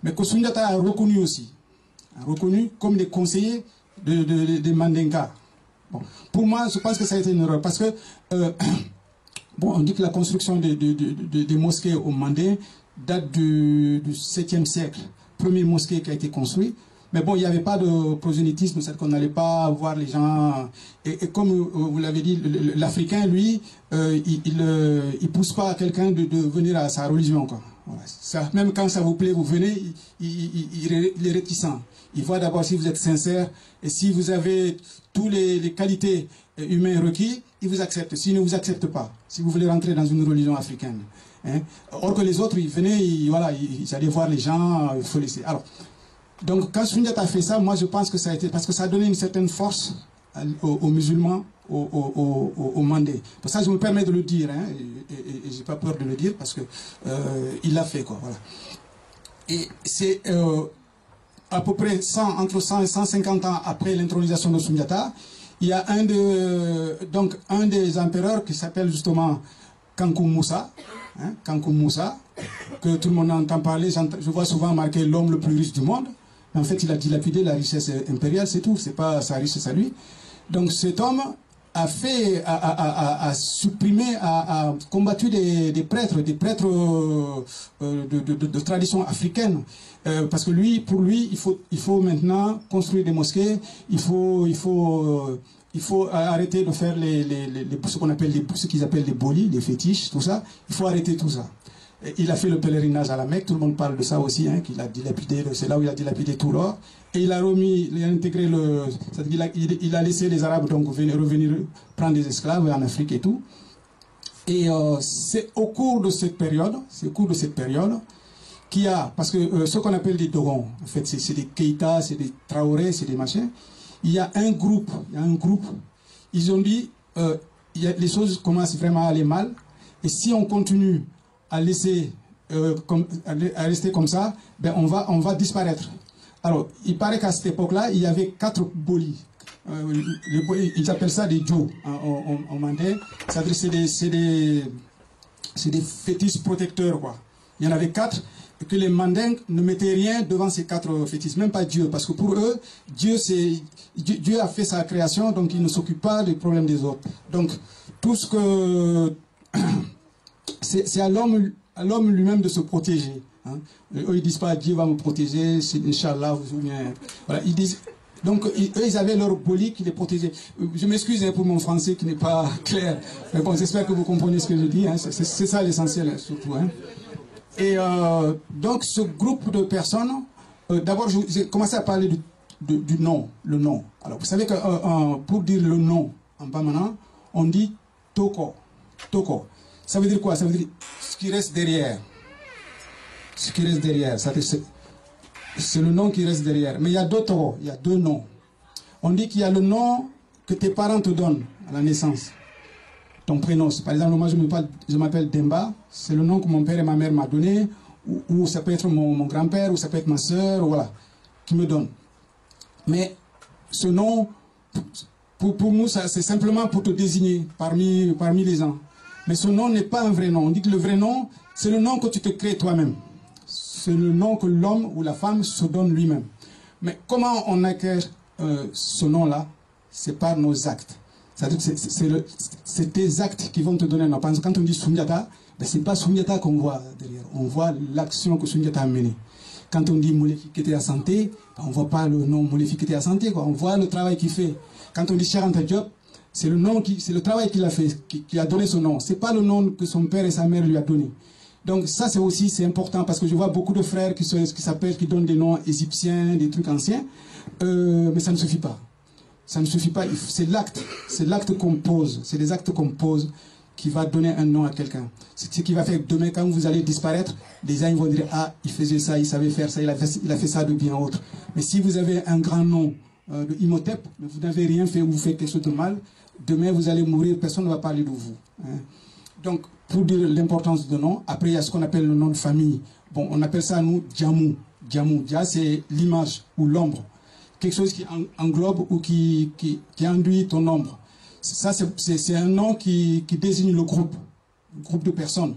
Mais que Soundiata a reconnu aussi. A reconnu comme des conseillers des Mandinka. Bon. Pour moi, je pense que ça a été une erreur. Parce que, bon, on dit que la construction des mosquées au Mandé date du 7e siècle. Première mosquée qui a été construite. Mais bon, il n'y avait pas de prosélytisme, c'est-à-dire qu'on n'allait pas voir les gens. Et comme vous l'avez dit, l'Africain, lui, il ne pousse pas quelqu'un de venir à sa religion, quoi. Voilà. Ça, même quand ça vous plaît, vous venez, il est réticent. Il voit d'abord si vous êtes sincère et si vous avez toutes les qualités humaines requises, il vous accepte. S'il ne vous accepte pas, si vous voulez rentrer dans une religion africaine. Hein. Or que les autres, ils venaient, ils allaient voir les gens, il faut laisser. Alors, donc, quand Soundiata a fait ça, moi je pense que ça a été parce que ça a donné une certaine force aux musulmans, aux Mandés. Pour ça, je me permets de le dire, hein, et j'ai pas peur de le dire parce que il l'a fait, quoi. Voilà. Et c'est à peu près entre 100 et 150 ans après l'intronisation de Soundiata, il y a un des empereurs qui s'appelle justement Kankou Moussa, hein, Kankou Moussa, que tout le monde entend parler. Je vois souvent marqué l'homme le plus riche du monde. En fait, il a dilapidé la richesse impériale, c'est tout. C'est pas sa richesse à lui. Donc, cet homme a supprimé, a combattu des prêtres de tradition africaine. Parce que pour lui, il faut maintenant construire des mosquées. Il faut arrêter de faire ce qu'ils appellent les bolis, les fétiches, tout ça. Il faut arrêter tout ça. Il a fait le pèlerinage à la Mecque, tout le monde parle de ça aussi, hein, qu'il a dilapidé, c'est là où il a dilapidé tout l'or. Et il a intégré il a laissé les Arabes donc revenir prendre des esclaves en Afrique et tout. Et c'est au cours de cette période, qu'il y a, parce que ce qu'on appelle des Dogons, en fait, c'est des Keïta, c'est des Traoré, c'est des machins. Il y a un groupe, ils ont dit, les choses commencent vraiment à aller mal, et si on continue à laisser à rester comme ça, ben on va disparaître. Alors, il paraît qu'à cette époque-là, il y avait 4 bolis. Ils appellent ça des Djo en mandé. C'est des fétiches protecteurs, quoi. Il y en avait 4, et que les Mandingues ne mettaient rien devant ces 4 fétiches, même pas Dieu, parce que pour eux, Dieu a fait sa création, donc il ne s'occupe pas des problèmes des autres. Donc, tout ce que... c'est à l'homme lui-même de se protéger. Hein. Eux, ils disent pas Dieu va me protéger, c'est Inch'Allah, voilà, ils disent. Donc, eux, ils avaient leur boli qui les protégeait. Je m'excuse pour mon français qui n'est pas clair. Mais bon, j'espère que vous comprenez ce que je dis. Hein. C'est ça l'essentiel, surtout. Hein. Et donc, ce groupe de personnes, d'abord, j'ai commencé à parler du nom, le nom. Alors, vous savez que pour dire le nom en bamana, on dit Toko. Toko. Ça veut dire quoi? Ça veut dire ce qui reste derrière. Ce qui reste derrière. C'est le nom qui reste derrière. Mais il y a d'autres, il y a 2 noms. On dit qu'il y a le nom que tes parents te donnent à la naissance. Ton prénom. Par exemple, moi je m'appelle Demba. C'est le nom que mon père et ma mère m'ont donné. ou ça peut être mon grand-père, ou ça peut être ma soeur, voilà, qui me donne. Mais ce nom, pour nous, c'est simplement pour te désigner parmi les gens. Mais ce nom n'est pas un vrai nom. On dit que le vrai nom, c'est le nom que tu te crées toi-même. C'est le nom que l'homme ou la femme se donne lui-même. Mais comment on acquiert ce nom-là? C'est par nos actes. C'est-à-dire que c'est tes actes qui vont te donner un nom. Par exemple, quand on dit Sundiata, ben, ce n'est pas Sundiata qu'on voit derrière. On voit l'action que Sundiata a menée. Quand on dit Moulefi Keïta à santé, ben, on ne voit pas le nom Moulefi Keïta à santé, quoi. On voit le travail qu'il fait. Quand on dit Cheikh Anta Diop, c'est le travail qu'il a fait, qui a donné son nom. Ce n'est pas le nom que son père et sa mère lui a donné. Donc ça c'est important parce que je vois beaucoup de frères qui donnent des noms égyptiens, des trucs anciens, mais ça ne suffit pas. Ça ne suffit pas, c'est l'acte qu'on pose, c'est les actes qu'on pose qui va donner un nom à quelqu'un. C'est ce qui va faire que demain, quand vous allez disparaître, les gens ils vont dire « Ah, il faisait ça, il savait faire ça, il a fait ça de bien autre. » Mais si vous avez un grand nom de Imhotep, vous n'avez rien fait ou vous faites quelque chose de mal, demain vous allez mourir, personne ne va parler de vous. Hein. Donc, pour dire l'importance de nom, après il y a ce qu'on appelle le nom de famille. Bon, on appelle ça, nous, Djamou. Djamou, Dja, c'est l'image ou l'ombre. Quelque chose qui englobe ou qui induit ton ombre. Ça, c'est un nom qui désigne le groupe de personnes.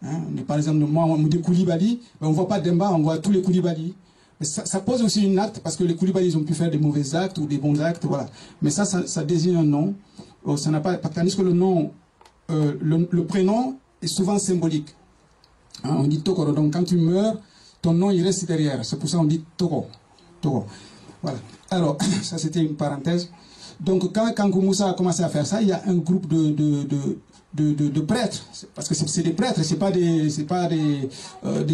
Hein. Par exemple, moi, on me dit Koulibaly, ben, on ne voit pas Demba, on voit tous les Koulibaly. Mais ça pose aussi une acte, parce que les Koulibaly, ils ont pu faire des mauvais actes ou des bons actes, voilà. Mais ça désigne un nom. Ça n'a pas, tandis que le nom, le prénom est souvent symbolique. Hein, on dit Tokoro. Donc quand tu meurs, ton nom il reste derrière. C'est pour ça qu'on dit Toko. Toko. Voilà. Alors, ça c'était une parenthèse. Donc quand Kankou Moussa a commencé à faire ça, il y a un groupe de prêtres, parce que c'est des prêtres, c'est pas des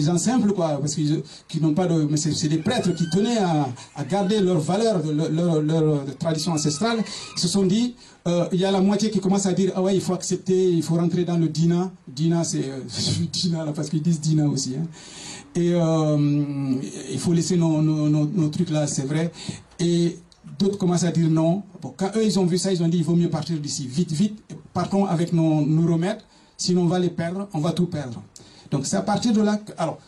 gens simples quoi, parce qu'ils qui n'ont pas de, mais c'est des prêtres qui tenaient à garder leurs valeurs, leur tradition ancestrale. Ils se sont dit, il y a la moitié qui commence à dire ah ouais il faut accepter, il faut rentrer dans le Dina. Dina c'est Dina là parce qu'ils disent Dina aussi. Hein. Et il faut laisser nos trucs là, c'est vrai. Et d'autres commencent à dire non. Bon, quand eux ils ont vu ça, ils ont dit il vaut mieux partir d'ici. Vite, vite, partons avec nos remèdes, sinon on va les perdre, on va tout perdre. Donc c'est à partir de là que, alors,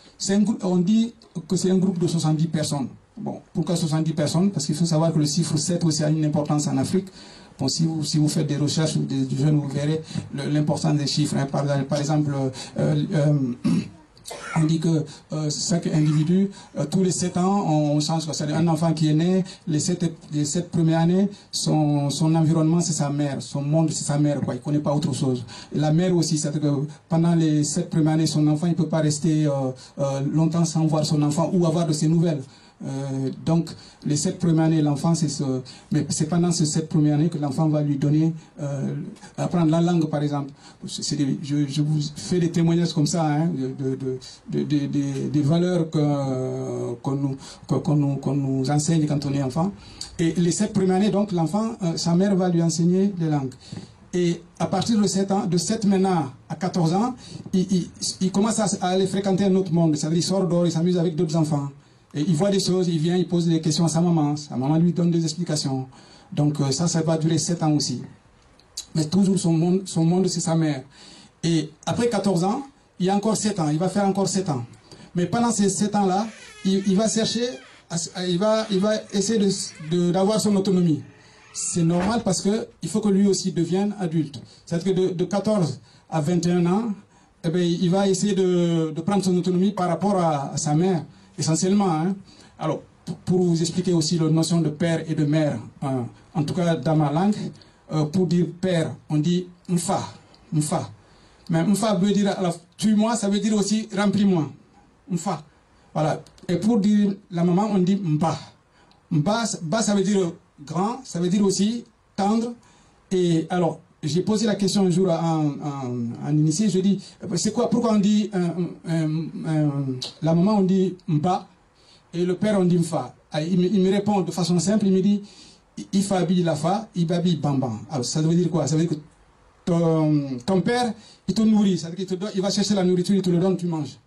on dit que c'est un groupe de 70 personnes. Bon, pourquoi 70 personnes? Parce qu'il faut savoir que le chiffre 7 aussi a une importance en Afrique. Bon, si vous faites des recherches ou des jeunes, vous verrez l'importance des chiffres. Hein. Par exemple, on dit que chaque individu, tous les 7 ans, on change. C'est-à-dire un enfant qui est né, les 7 premières années, son environnement, c'est sa mère. Son monde, c'est sa mère. Quoi. Il ne connaît pas autre chose. Et la mère aussi, c'est-à-dire que pendant les 7 premières années, son enfant, il ne peut pas rester longtemps sans voir son enfant ou avoir de ses nouvelles. Donc, les 7 premières années, l'enfant, mais c'est pendant ces 7 premières années que l'enfant va lui donner, apprendre la langue, par exemple. Je vous fais des témoignages comme ça, hein, des valeurs qu'on nous enseigne quand on est enfant. Et les 7 premières années, donc, l'enfant, sa mère va lui enseigner les langues. Et à partir de 7 ans, de 7 maintenant à 14 ans, il commence à aller fréquenter un autre monde. C'est-à-dire, il sort dehors, il s'amuse avec d'autres enfants. Et il voit des choses, il vient, il pose des questions à sa maman lui donne des explications. Donc ça va durer 7 ans aussi. Mais toujours son monde c'est sa mère. Et après 14 ans, il y a encore 7 ans, il va faire encore 7 ans. Mais pendant ces 7 ans-là, il va chercher, il va essayer d'avoir son autonomie. C'est normal parce qu'il faut que lui aussi devienne adulte. C'est-à-dire que de 14 à 21 ans, eh bien, il va essayer de prendre son autonomie par rapport à sa mère. Essentiellement, hein. Alors, pour vous expliquer aussi la notion de père et de mère, en tout cas dans ma langue, pour dire père, on dit mfa, mfa. Mais mfa veut dire, alors, tue-moi, ça veut dire aussi remplis-moi, mfa. Voilà. Et pour dire la maman, on dit mba. Mba, ça veut dire grand, ça veut dire aussi tendre. Et alors, j'ai posé la question un jour à un initié, je dis, c'est quoi, pourquoi on dit, la maman on dit mba, et le père on dit mfa. Il me répond de façon simple, il me dit, ifabi lafa, ibabi bambam. Alors ça veut dire quoi? Ça veut dire que ton père, il te nourrit, c'est-à-dire qu'il va chercher la nourriture, il te le donne, tu manges.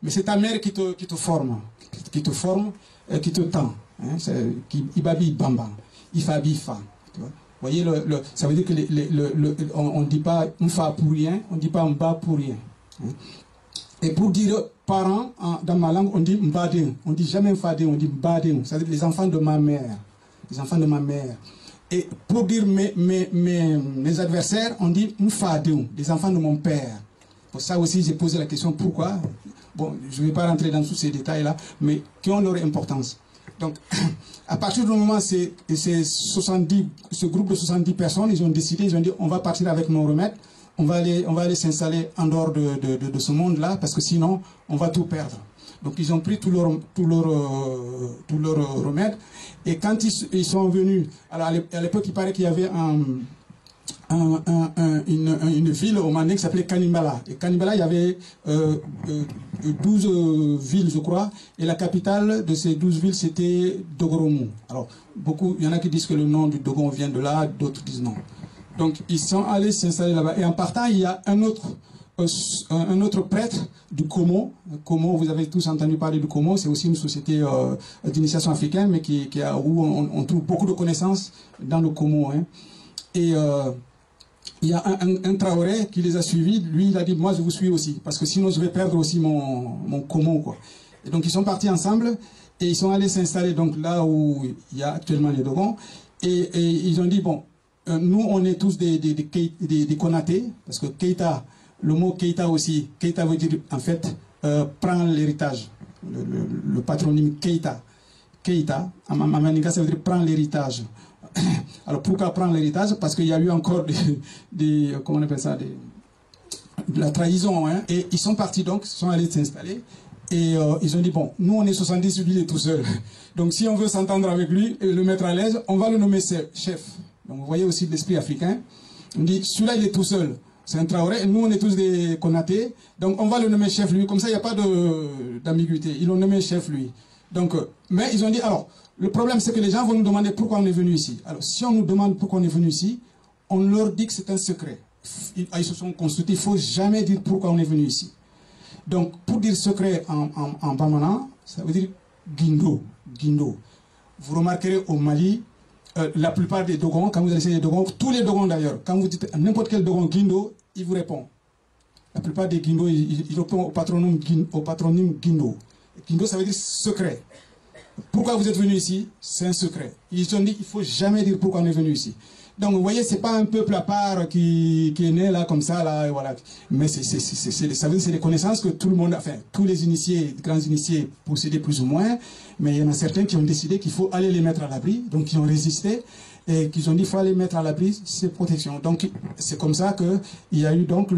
Mais c'est ta mère qui te forme, qui te tend. Hein, ibabi bambam, ifabi fa. Vous voyez, ça veut dire que on ne dit pas mfa pour rien, on ne dit pas mba pour rien. Hein. Et pour dire parents, dans ma langue, on dit mbadin. On dit jamais mfadin, on dit mbadin. C'est-à-dire les enfants de ma mère. Les enfants de ma mère. Et pour dire mes adversaires, on dit mfadin, les enfants de mon père. Pour ça aussi, j'ai posé la question pourquoi. Bon, je ne vais pas rentrer dans tous ces détails-là, mais qui ont leur importance. Donc, à partir du moment où ce groupe de 70 personnes, ils ont décidé, ils ont dit, on va partir avec nos remèdes, on va aller s'installer en dehors de ce monde-là, parce que sinon, on va tout perdre. Donc, ils ont pris tous leurs remèdes. Et quand ils sont venus, alors à l'époque, il paraît qu'il y avait une ville au Mandé qui s'appelait Kanibala. Et Kanibala, il y avait 12 villes, je crois, et la capitale de ces 12 villes, c'était Dogoromu. Alors, il y en a qui disent que le nom du Dogon vient de là, d'autres disent non. Donc, ils sont allés s'installer là-bas. Et en partant, il y a un autre prêtre du Komo. Komo, vous avez tous entendu parler du Komo, c'est aussi une société d'initiation africaine, mais où on trouve beaucoup de connaissances dans le Komo. Hein. Et il y a un Traoré qui les a suivis. Lui, il a dit, moi, je vous suis aussi, parce que sinon, je vais perdre aussi mon Komo, quoi. Et donc, ils sont partis ensemble, et ils sont allés s'installer donc là où il y a actuellement les Dogons. Et ils ont dit, bon, nous, on est tous des Konaté, parce que Keita, le mot Keita aussi, Keita veut dire, en fait, prendre l'héritage. Le patronyme Keita. Keita, en maninga, ça veut dire prendre l'héritage. Alors pourquoi prendre l'héritage? Parce qu'il y a eu encore comment on appelle ça, de la trahison. Hein? Et ils sont partis donc, ils sont allés s'installer. Et ils ont dit, bon, nous on est 70, lui il est tout seul. Donc si on veut s'entendre avec lui et le mettre à l'aise, on va le nommer chef. Donc vous voyez aussi l'esprit africain. On dit, celui-là il est tout seul. C'est un Traoré, et nous on est tous des Konaté. Donc on va le nommer chef lui, comme ça il n'y a pas d'ambiguïté. Ils l'ont nommé chef lui. Donc, mais ils ont dit, alors, le problème c'est que les gens vont nous demander pourquoi on est venu ici. Alors si on nous demande pourquoi on est venu ici, on leur dit que c'est un secret. Ils se sont consultés, il ne faut jamais dire pourquoi on est venu ici. Donc pour dire secret en bamana, ça veut dire guindo. Guindo. Vous remarquerez au Mali, la plupart des Dogons, quand vous allez essayer les Dogons, tous les Dogons d'ailleurs, quand vous dites n'importe quel Dogon guindo, il vous répond. La plupart des guindos, ils répondent au patronyme guindo. Guindo, ça veut dire secret. Pourquoi vous êtes venu ici? C'est un secret. Ils ont dit, il ne faut jamais dire pourquoi on est venu ici. Donc, vous voyez, c'est pas un peuple à part qui est né là, comme ça, là, et voilà. Mais ça veut dire c'est des connaissances que tout le monde, enfin, tous les initiés, grands initiés possédaient plus ou moins. Mais il y en a certains qui ont décidé qu'il faut aller les mettre à l'abri. Donc, qui ont résisté. Et qu'ils ont dit, il faut aller mettre à l'abri ces protections. Donc, c'est comme ça qu'il y a eu donc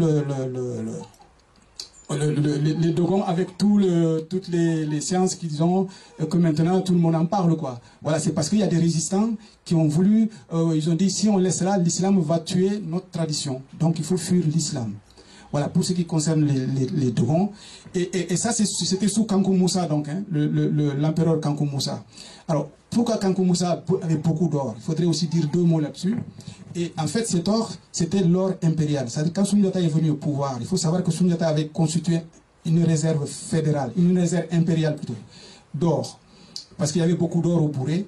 les Dogons avec toutes les sciences qu'ils ont, que maintenant tout le monde en parle, quoi. Voilà, c'est parce qu'il y a des résistants qui ont voulu, ils ont dit, si on laisse là, l'islam va tuer notre tradition. Donc il faut fuir l'islam. Voilà, pour ce qui concerne les Dogons. Et ça, c'était sous Kankou Moussa, donc, hein, l'empereur Kankou Moussa. Alors, pourquoi Kankou Moussa avait beaucoup d'or? Il faudrait aussi dire deux mots là-dessus. Et en fait, cet or, c'était l'or impérial. C'est-à-dire, quand Soundiata est venu au pouvoir, il faut savoir que Soundiata avait constitué une réserve fédérale, une réserve impériale plutôt, d'or. Parce qu'il y avait beaucoup d'or au Bourré.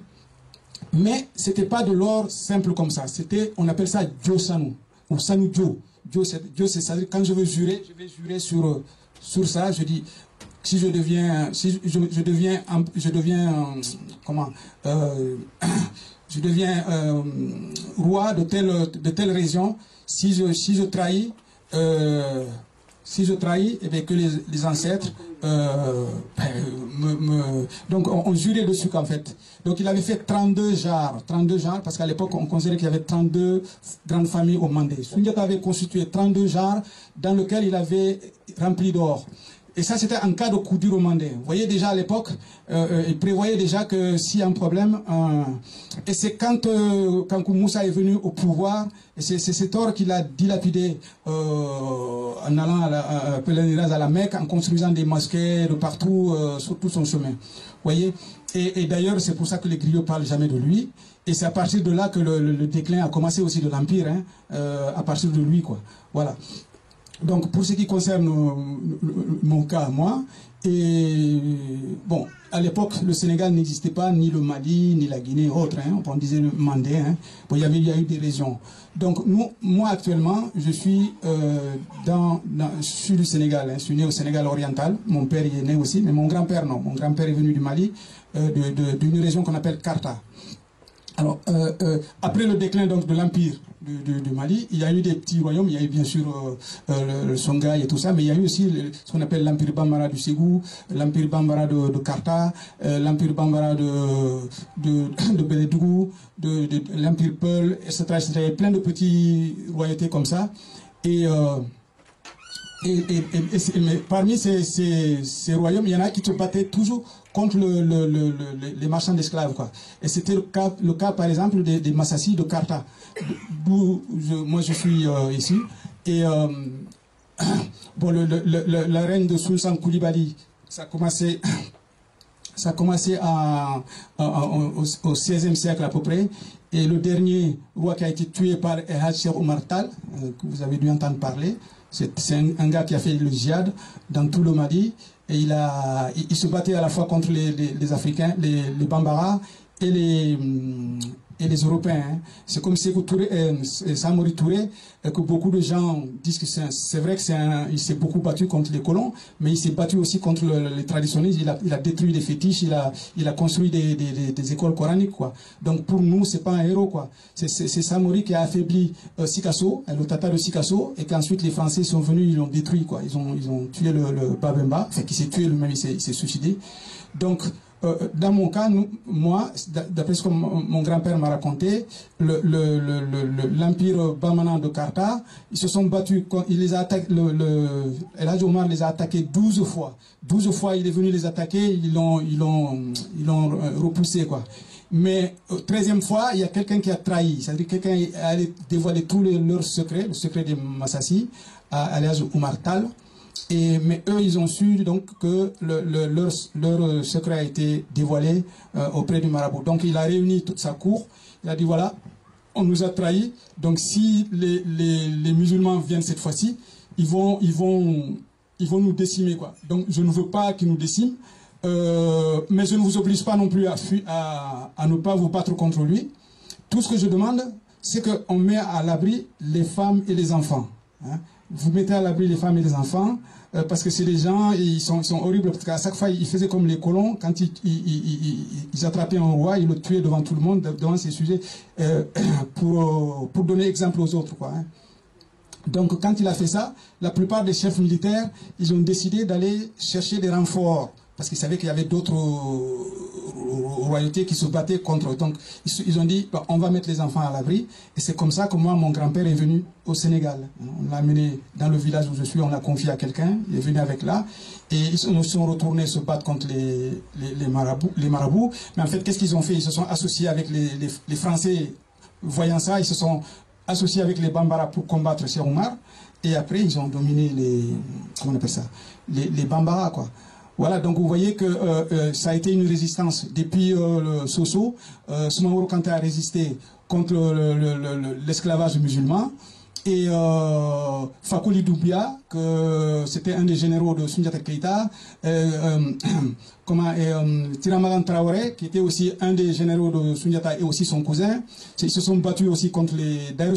Mais ce n'était pas de l'or simple comme ça. C'était, on appelle ça Djosanu, ou Sanu Djo. Djo, c'est-à-dire, quand je vais jurer sur ça, je dis, si je deviens roi de telle région, si je trahis, eh bien que les ancêtres donc on jurait dessus qu'en fait. Donc il avait fait 32 genres, parce qu'à l'époque on considérait qu'il y avait 32 grandes familles au Mandé. Soundiata avait constitué 32 genres dans lesquels il avait rempli d'or. Et ça, c'était en cas de coup dur au Mandé. Vous voyez déjà à l'époque, il prévoyait déjà que s'il y a un problème, et c'est quand Kankou Moussa est venu au pouvoir, et c'est cet or qu'il a dilapidé en allant à pèlerinage à la Mecque, en construisant des mosquées de partout, sur tout son chemin. Vous voyez. Et d'ailleurs, c'est pour ça que les griots parlent jamais de lui. Et c'est à partir de là que le déclin a commencé aussi de l'Empire, hein, à partir de lui, quoi. Voilà. Donc, pour ce qui concerne mon cas, moi, et bon, à l'époque, le Sénégal n'existait pas, ni le Mali, ni la Guinée, autres, hein, on disait le Mandé, hein. Bon, il y a eu des régions. Donc, moi, actuellement, je suis, je suis du Sénégal, hein, je suis né au Sénégal oriental, mon père y est né aussi, mais mon grand-père, non. Mon grand-père est venu du Mali, d'une région qu'on appelle Karta. Alors, après le déclin donc, de l'empire du Mali, il y a eu des petits royaumes, il y a eu bien sûr le Songhai et tout ça, mais il y a eu aussi ce qu'on appelle l'empire Bambara du Ségou, l'empire Bambara de Karta, l'empire Bambara de Bélédougou, l'empire Peul, etc., etc. Il y a plein de petits royautés comme ça. Mais parmi ces royaumes, il y en a qui se battaient toujours contre les marchands d'esclaves, quoi. Et c'était le cas, par exemple, des Massassis de Karta, d'où moi je suis ici. Et bon, la reine de Sultan Koulibaly, ça a commencé au XVIe siècle à peu près. Et le dernier roi qui a été tué par El Hadj Omar Tall, que vous avez dû entendre parler, c'est un gars qui a fait le djihad dans tout le Mali. Et il se battait à la fois contre les Africains, les Bambara et les Européens. Hein. C'est comme Sékou Touré, Samori Touré, que beaucoup de gens disent que c'est vrai qu'il s'est beaucoup battu contre les colons, mais il s'est battu aussi contre les traditionnistes. Il a détruit des fétiches, il a construit des écoles coraniques, quoi. Donc pour nous, c'est pas un héros, quoi. C'est Samori qui a affaibli Sikasso, le Tata de Sikasso, et qu'ensuite les Français sont venus, ils l'ont détruit, quoi. Ils ont tué le Babemba, enfin qui s'est tué lui-même, il s'est suicidé. Donc dans mon cas, moi, d'après ce que mon grand-père m'a raconté, l'empire Bamana de Karta, ils se sont battus, il les a attaqués, El Hadj Omar les a attaqués 12 fois. 12 fois, il est venu les attaquer, ils l'ont repoussé, quoi. Mais 13e fois, il y a quelqu'un qui a trahi, c'est-à-dire quelqu'un a allé dévoiler tous leurs secrets, le secret des Massassis, à El Hadj Omar Tall. Mais eux, ils ont su donc que leur secret a été dévoilé auprès du marabout. Donc il a réuni toute sa cour. Il a dit voilà, on nous a trahis. Donc si les musulmans viennent cette fois-ci, ils vont nous décimer, quoi. Donc je ne veux pas qu'ils nous déciment, mais je ne vous oblige pas non plus à ne pas vous battre contre lui. Tout ce que je demande, c'est qu'on met à l'abri les femmes et les enfants. Hein. Vous mettez à l'abri les femmes et les enfants, parce que c'est des gens, ils sont horribles, parce qu'à chaque fois, ils faisaient comme les colons, quand ils attrapaient un roi, ils le tuaient devant tout le monde, devant ses sujets, pour donner exemple aux autres, quoi. Hein. Donc, quand il a fait ça, la plupart des chefs militaires, ils ont décidé d'aller chercher des renforts, parce qu'ils savaient qu'il y avait d'autres royautés qui se battaient contre eux. Donc, ils ont dit, bah, on va mettre les enfants à l'abri. Et c'est comme ça que moi, mon grand-père est venu au Sénégal. On l'a amené dans le village où je suis, on l'a confié à quelqu'un, il est venu avec là. Et ils sont retournés se battre contre les marabouts. Mais en fait, qu'est-ce qu'ils ont fait? Ils se sont associés avec les Français. Voyant ça, ils se sont associés avec les Bambara pour combattre Cheikh Oumar. Et après, ils ont dominé comment on appelle ça? Les Bambara, quoi. Voilà, donc vous voyez que ça a été une résistance. Depuis le Soso, Soumaoro Kanté a résisté contre l'esclavage musulman. Et Fakoly Doumbia, que c'était un des généraux de Soundiata Keïta, Tiramagan Traoré, qui était aussi un des généraux de Soundiata et aussi son cousin, ils se sont battus aussi contre les... D'ailleurs,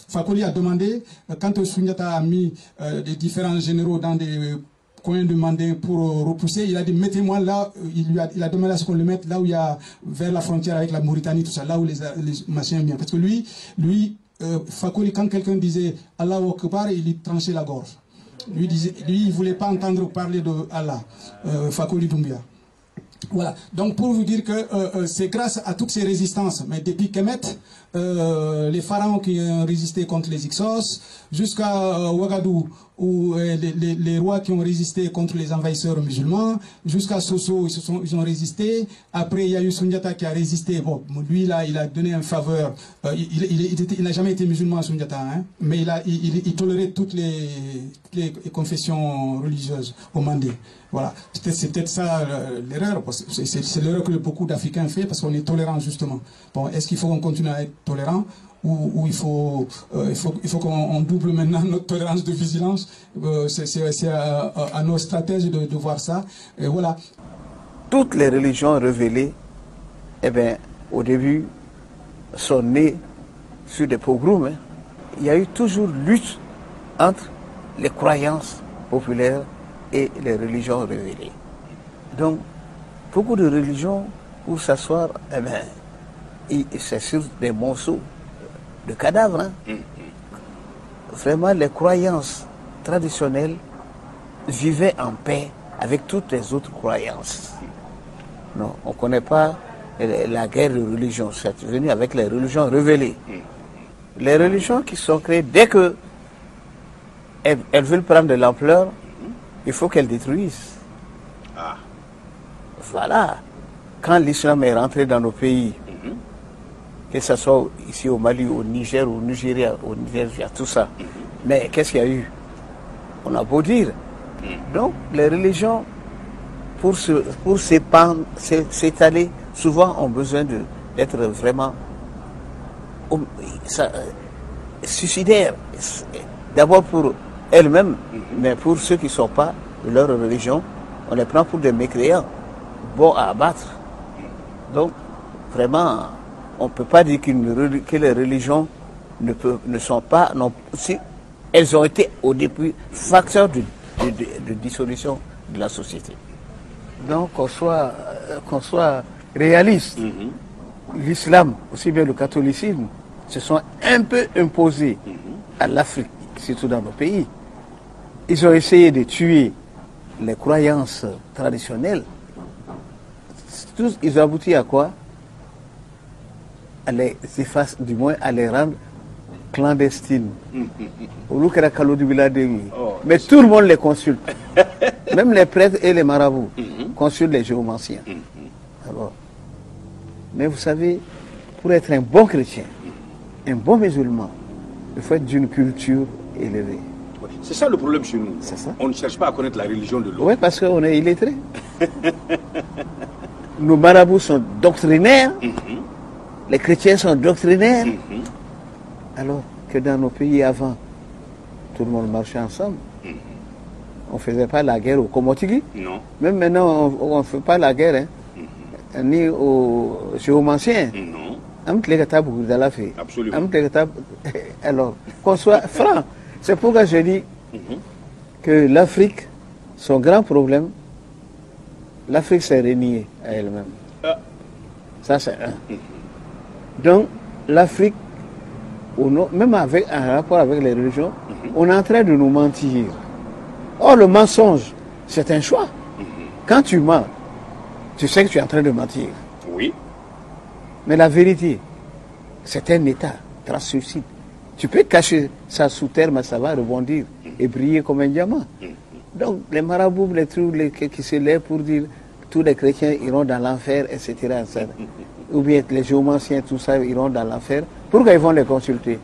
Fakoly a demandé, quand Soundiata a mis des différents généraux dans des coins de Mandé pour repousser, il a dit mettez-moi là, il a demandé à ce qu'on le mette là où il y a, vers la frontière avec la Mauritanie, tout ça, là où les machins viennent. Parce que lui Fakoly, quand quelqu'un disait Allah au Akbar, il lui tranchait la gorge. Lui, il ne voulait pas entendre parler de Allah, Fakoly Doumbia. Voilà, donc pour vous dire que c'est grâce à toutes ces résistances, mais depuis Kemet, les pharaons qui ont résisté contre les Hyksos, jusqu'à Ouagadougou, où les rois qui ont résisté contre les envahisseurs musulmans, jusqu'à Soso, ils ont résisté. Après, il y a eu Soundiata qui a résisté. Bon, lui, là, il a donné une faveur. Il n'a jamais été musulman, Soundiata, hein, mais il tolérait toutes les confessions religieuses au Mandé. Voilà, c'est peut-être ça l'erreur, c'est l'erreur que beaucoup d'Africains font, parce qu'on est tolérant justement. Bon, est-ce qu'il faut qu'on continue à être tolérant? où il faut qu'on double maintenant notre tolérance de vigilance. C'est à nos stratèges de voir ça. Et voilà. Toutes les religions révélées, eh bien, au début, sont nées sur des pogroms. Hein. Il y a eu toujours lutte entre les croyances populaires et les religions révélées. Donc, beaucoup de religions, pour s'asseoir, eh bien, c'est sur des morceaux de cadavres. Hein. Vraiment, les croyances traditionnelles vivaient en paix avec toutes les autres croyances. Non, on ne connaît pas la guerre de religion, c'est venu avec les religions révélées. Les religions qui sont créées, dès que elles veulent prendre de l'ampleur, il faut qu'elles détruisent. Ah. Voilà. Quand l'islam est rentré dans nos pays, que ce soit ici au Mali, au Niger, au Nigeria, au Nigeria, tout ça, mais qu'est-ce qu'il y a eu? On a beau dire. Donc, les religions, pour s'étaler, souvent ont besoin d'être vraiment suicidaires. D'abord pour elles-mêmes, mais pour ceux qui ne sont pas de leur religion, on les prend pour des mécréants, bons à abattre. Donc, vraiment, on ne peut pas dire que les religions ne sont pas... Non, si, elles ont été au début facteurs de dissolution de la société. Donc, qu'on soit réaliste. L'islam, aussi bien le catholicisme, se sont un peu imposés à l'Afrique, surtout dans nos pays. Ils ont essayé de tuer les croyances traditionnelles. Tous, ils ont abouti à quoi? À les effacer, du moins à les rendre clandestines. Mais tout le monde les consulte. Même les prêtres et les marabouts consultent les géomanciens. Alors, mais vous savez, pour être un bon chrétien, un bon musulman, il faut être d'une culture élevée. C'est ça le problème chez nous. C'est ça. On ne cherche pas à connaître la religion de l'autre. Oui, parce qu'on est illettrés. Nos marabouts sont doctrinaires. Les chrétiens sont doctrinaires. Alors que dans nos pays avant, tout le monde marchait ensemble. On ne faisait pas la guerre au Komotigi. Non. Même maintenant, on ne fait pas la guerre. Hein. Ni aux géomanciens. Non. Absolument. Alors, qu'on soit franc. C'est pourquoi je dis que l'Afrique, son grand problème, l'Afrique s'est reniée à elle-même. Ça, c'est un. Donc, l'Afrique, même avec un rapport avec les religions, on est en train de nous mentir. Or, le mensonge, c'est un choix. Quand tu mens, tu sais que tu es en train de mentir. Oui. Mais la vérité, c'est un état translucide. Tu peux cacher ça sous terre, mais ça va rebondir et briller comme un diamant. Donc, les marabouts, les trucs qui se lèvent pour dire tous les chrétiens iront dans l'enfer, etc., etc. Ou bien les géomanciens, tout ça, iront dans l'enfer. Pourquoi ils vont les consulter?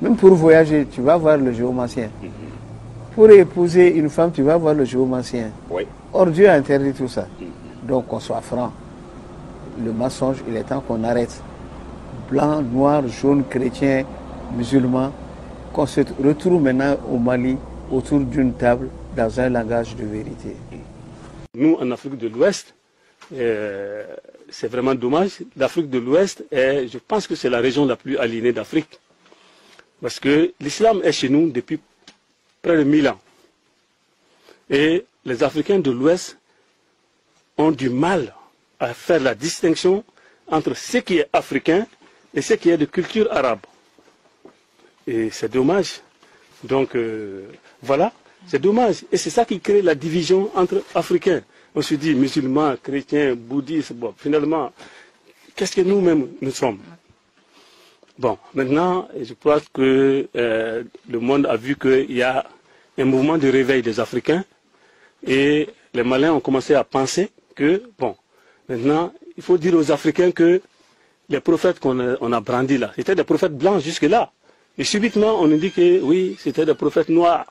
Même pour voyager, tu vas voir le géomancien. Pour épouser une femme, tu vas voir le géomancien. Oui. Or, Dieu a interdit tout ça. Donc, qu'on soit franc. Le mensonge, il est temps qu'on arrête. Blanc, noir, jaune, chrétien, musulman, qu'on se retrouve maintenant au Mali autour d'une table dans un langage de vérité. Nous, en Afrique de l'Ouest, c'est vraiment dommage. L'Afrique de l'Ouest, je pense que c'est la région la plus aliénée d'Afrique. Parce que l'islam est chez nous depuis près de 1000 ans. Et les Africains de l'Ouest ont du mal à faire la distinction entre ce qui est africain et ce qui est de culture arabe. Et c'est dommage. Donc, voilà, c'est dommage. Et c'est ça qui crée la division entre Africains. On se dit musulmans, chrétiens, bouddhistes, bon, finalement, qu'est-ce que nous-mêmes nous sommes? Bon, maintenant, je crois que le monde a vu qu'il y a un mouvement de réveil des Africains et les Maliens ont commencé à penser que, bon, maintenant, il faut dire aux Africains que les prophètes qu'on a brandis là, c'était des prophètes blancs jusque-là. Et subitement, on nous dit que oui, c'était des prophètes noirs.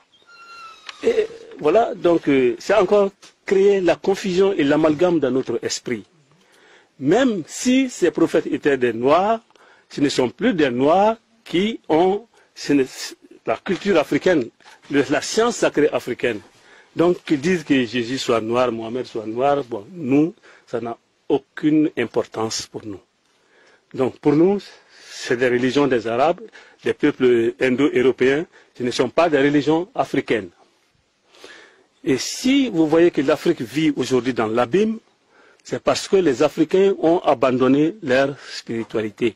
Et voilà, donc c'est encore créer la confusion et l'amalgame dans notre esprit. Même si ces prophètes étaient des noirs, ce ne sont plus des Noirs qui ont la culture africaine, la science sacrée africaine. Donc, qu'ils disent que Jésus soit noir, Mohamed soit noir, bon, nous, ça n'a aucune importance pour nous. Donc, pour nous, c'est des religions des Arabes, des peuples indo-européens, ce ne sont pas des religions africaines. Et si vous voyez que l'Afrique vit aujourd'hui dans l'abîme, c'est parce que les Africains ont abandonné leur spiritualité.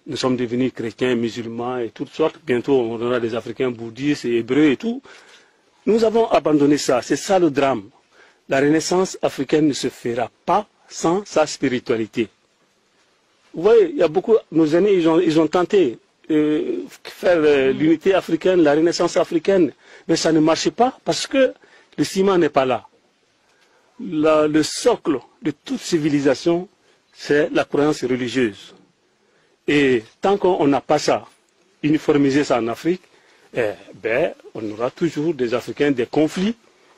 Nous sommes devenus chrétiens, musulmans et toutes sortes. Bientôt, on aura des Africains bouddhistes et hébreux et tout. Nous avons abandonné ça. C'est ça le drame. La renaissance africaine ne se fera pas sans sa spiritualité. Vous voyez, il y a beaucoup, nos aînés, ils ont tenté de faire l'unité africaine, la renaissance africaine, mais ça ne marche pas parce que le ciment n'est pas là. Le socle de toute civilisation, c'est la croyance religieuse. Et tant qu'on n'a pas ça, uniformisé ça en Afrique, on aura toujours des Africains, des conflits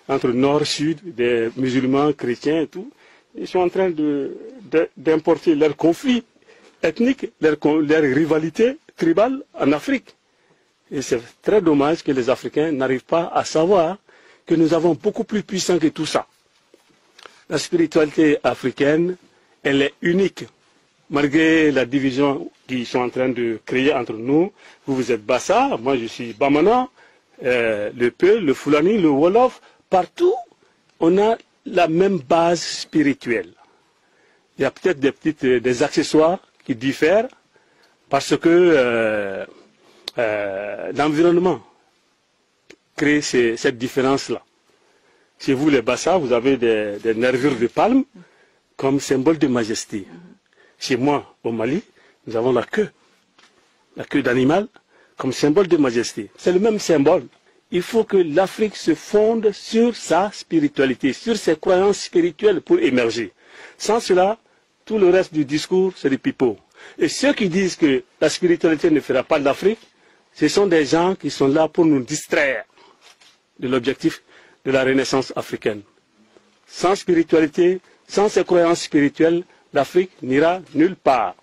entre Nord-Sud, des musulmans, chrétiens et tout. Ils sont en train d'importer leurs conflits ethniques, leurs rivalités tribales en Afrique. Et c'est très dommage que les Africains n'arrivent pas à savoir que nous avons beaucoup plus puissant que tout ça. La spiritualité africaine, elle est unique. Malgré la division qu'ils sont en train de créer entre nous, vous êtes Bassa, moi je suis Bamana, le Peul, le Fulani, le Wolof, partout on a la même base spirituelle. Il y a peut-être des accessoires qui diffèrent parce que l'environnement crée cette différence-là. Chez vous les Bassa, vous avez des nervures de palme comme symbole de majesté. Chez moi, au Mali, nous avons la queue d'animal, comme symbole de majesté. C'est le même symbole. Il faut que l'Afrique se fonde sur sa spiritualité, sur ses croyances spirituelles pour émerger. Sans cela, tout le reste du discours, c'est du pipeau. Et ceux qui disent que la spiritualité ne fera pas de l'Afrique, ce sont des gens qui sont là pour nous distraire de l'objectif de la renaissance africaine. Sans spiritualité, sans ces croyances spirituelles, l'Afrique n'ira nulle part.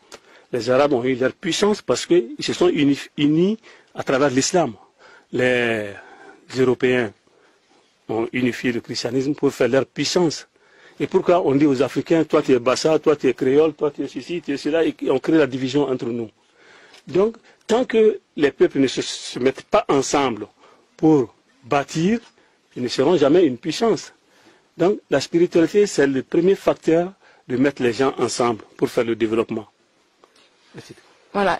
Les Arabes ont eu leur puissance parce qu'ils se sont unis à travers l'islam. Les Européens ont unifié le christianisme pour faire leur puissance. Et pourquoi on dit aux Africains, toi tu es Bassa, toi tu es créole, toi tu es ceci, tu es cela, et on crée la division entre nous. Donc, tant que les peuples ne se mettent pas ensemble pour bâtir, ils ne seront jamais une puissance. Donc, la spiritualité, c'est le premier facteur de mettre les gens ensemble pour faire le développement. Merci. Voilà.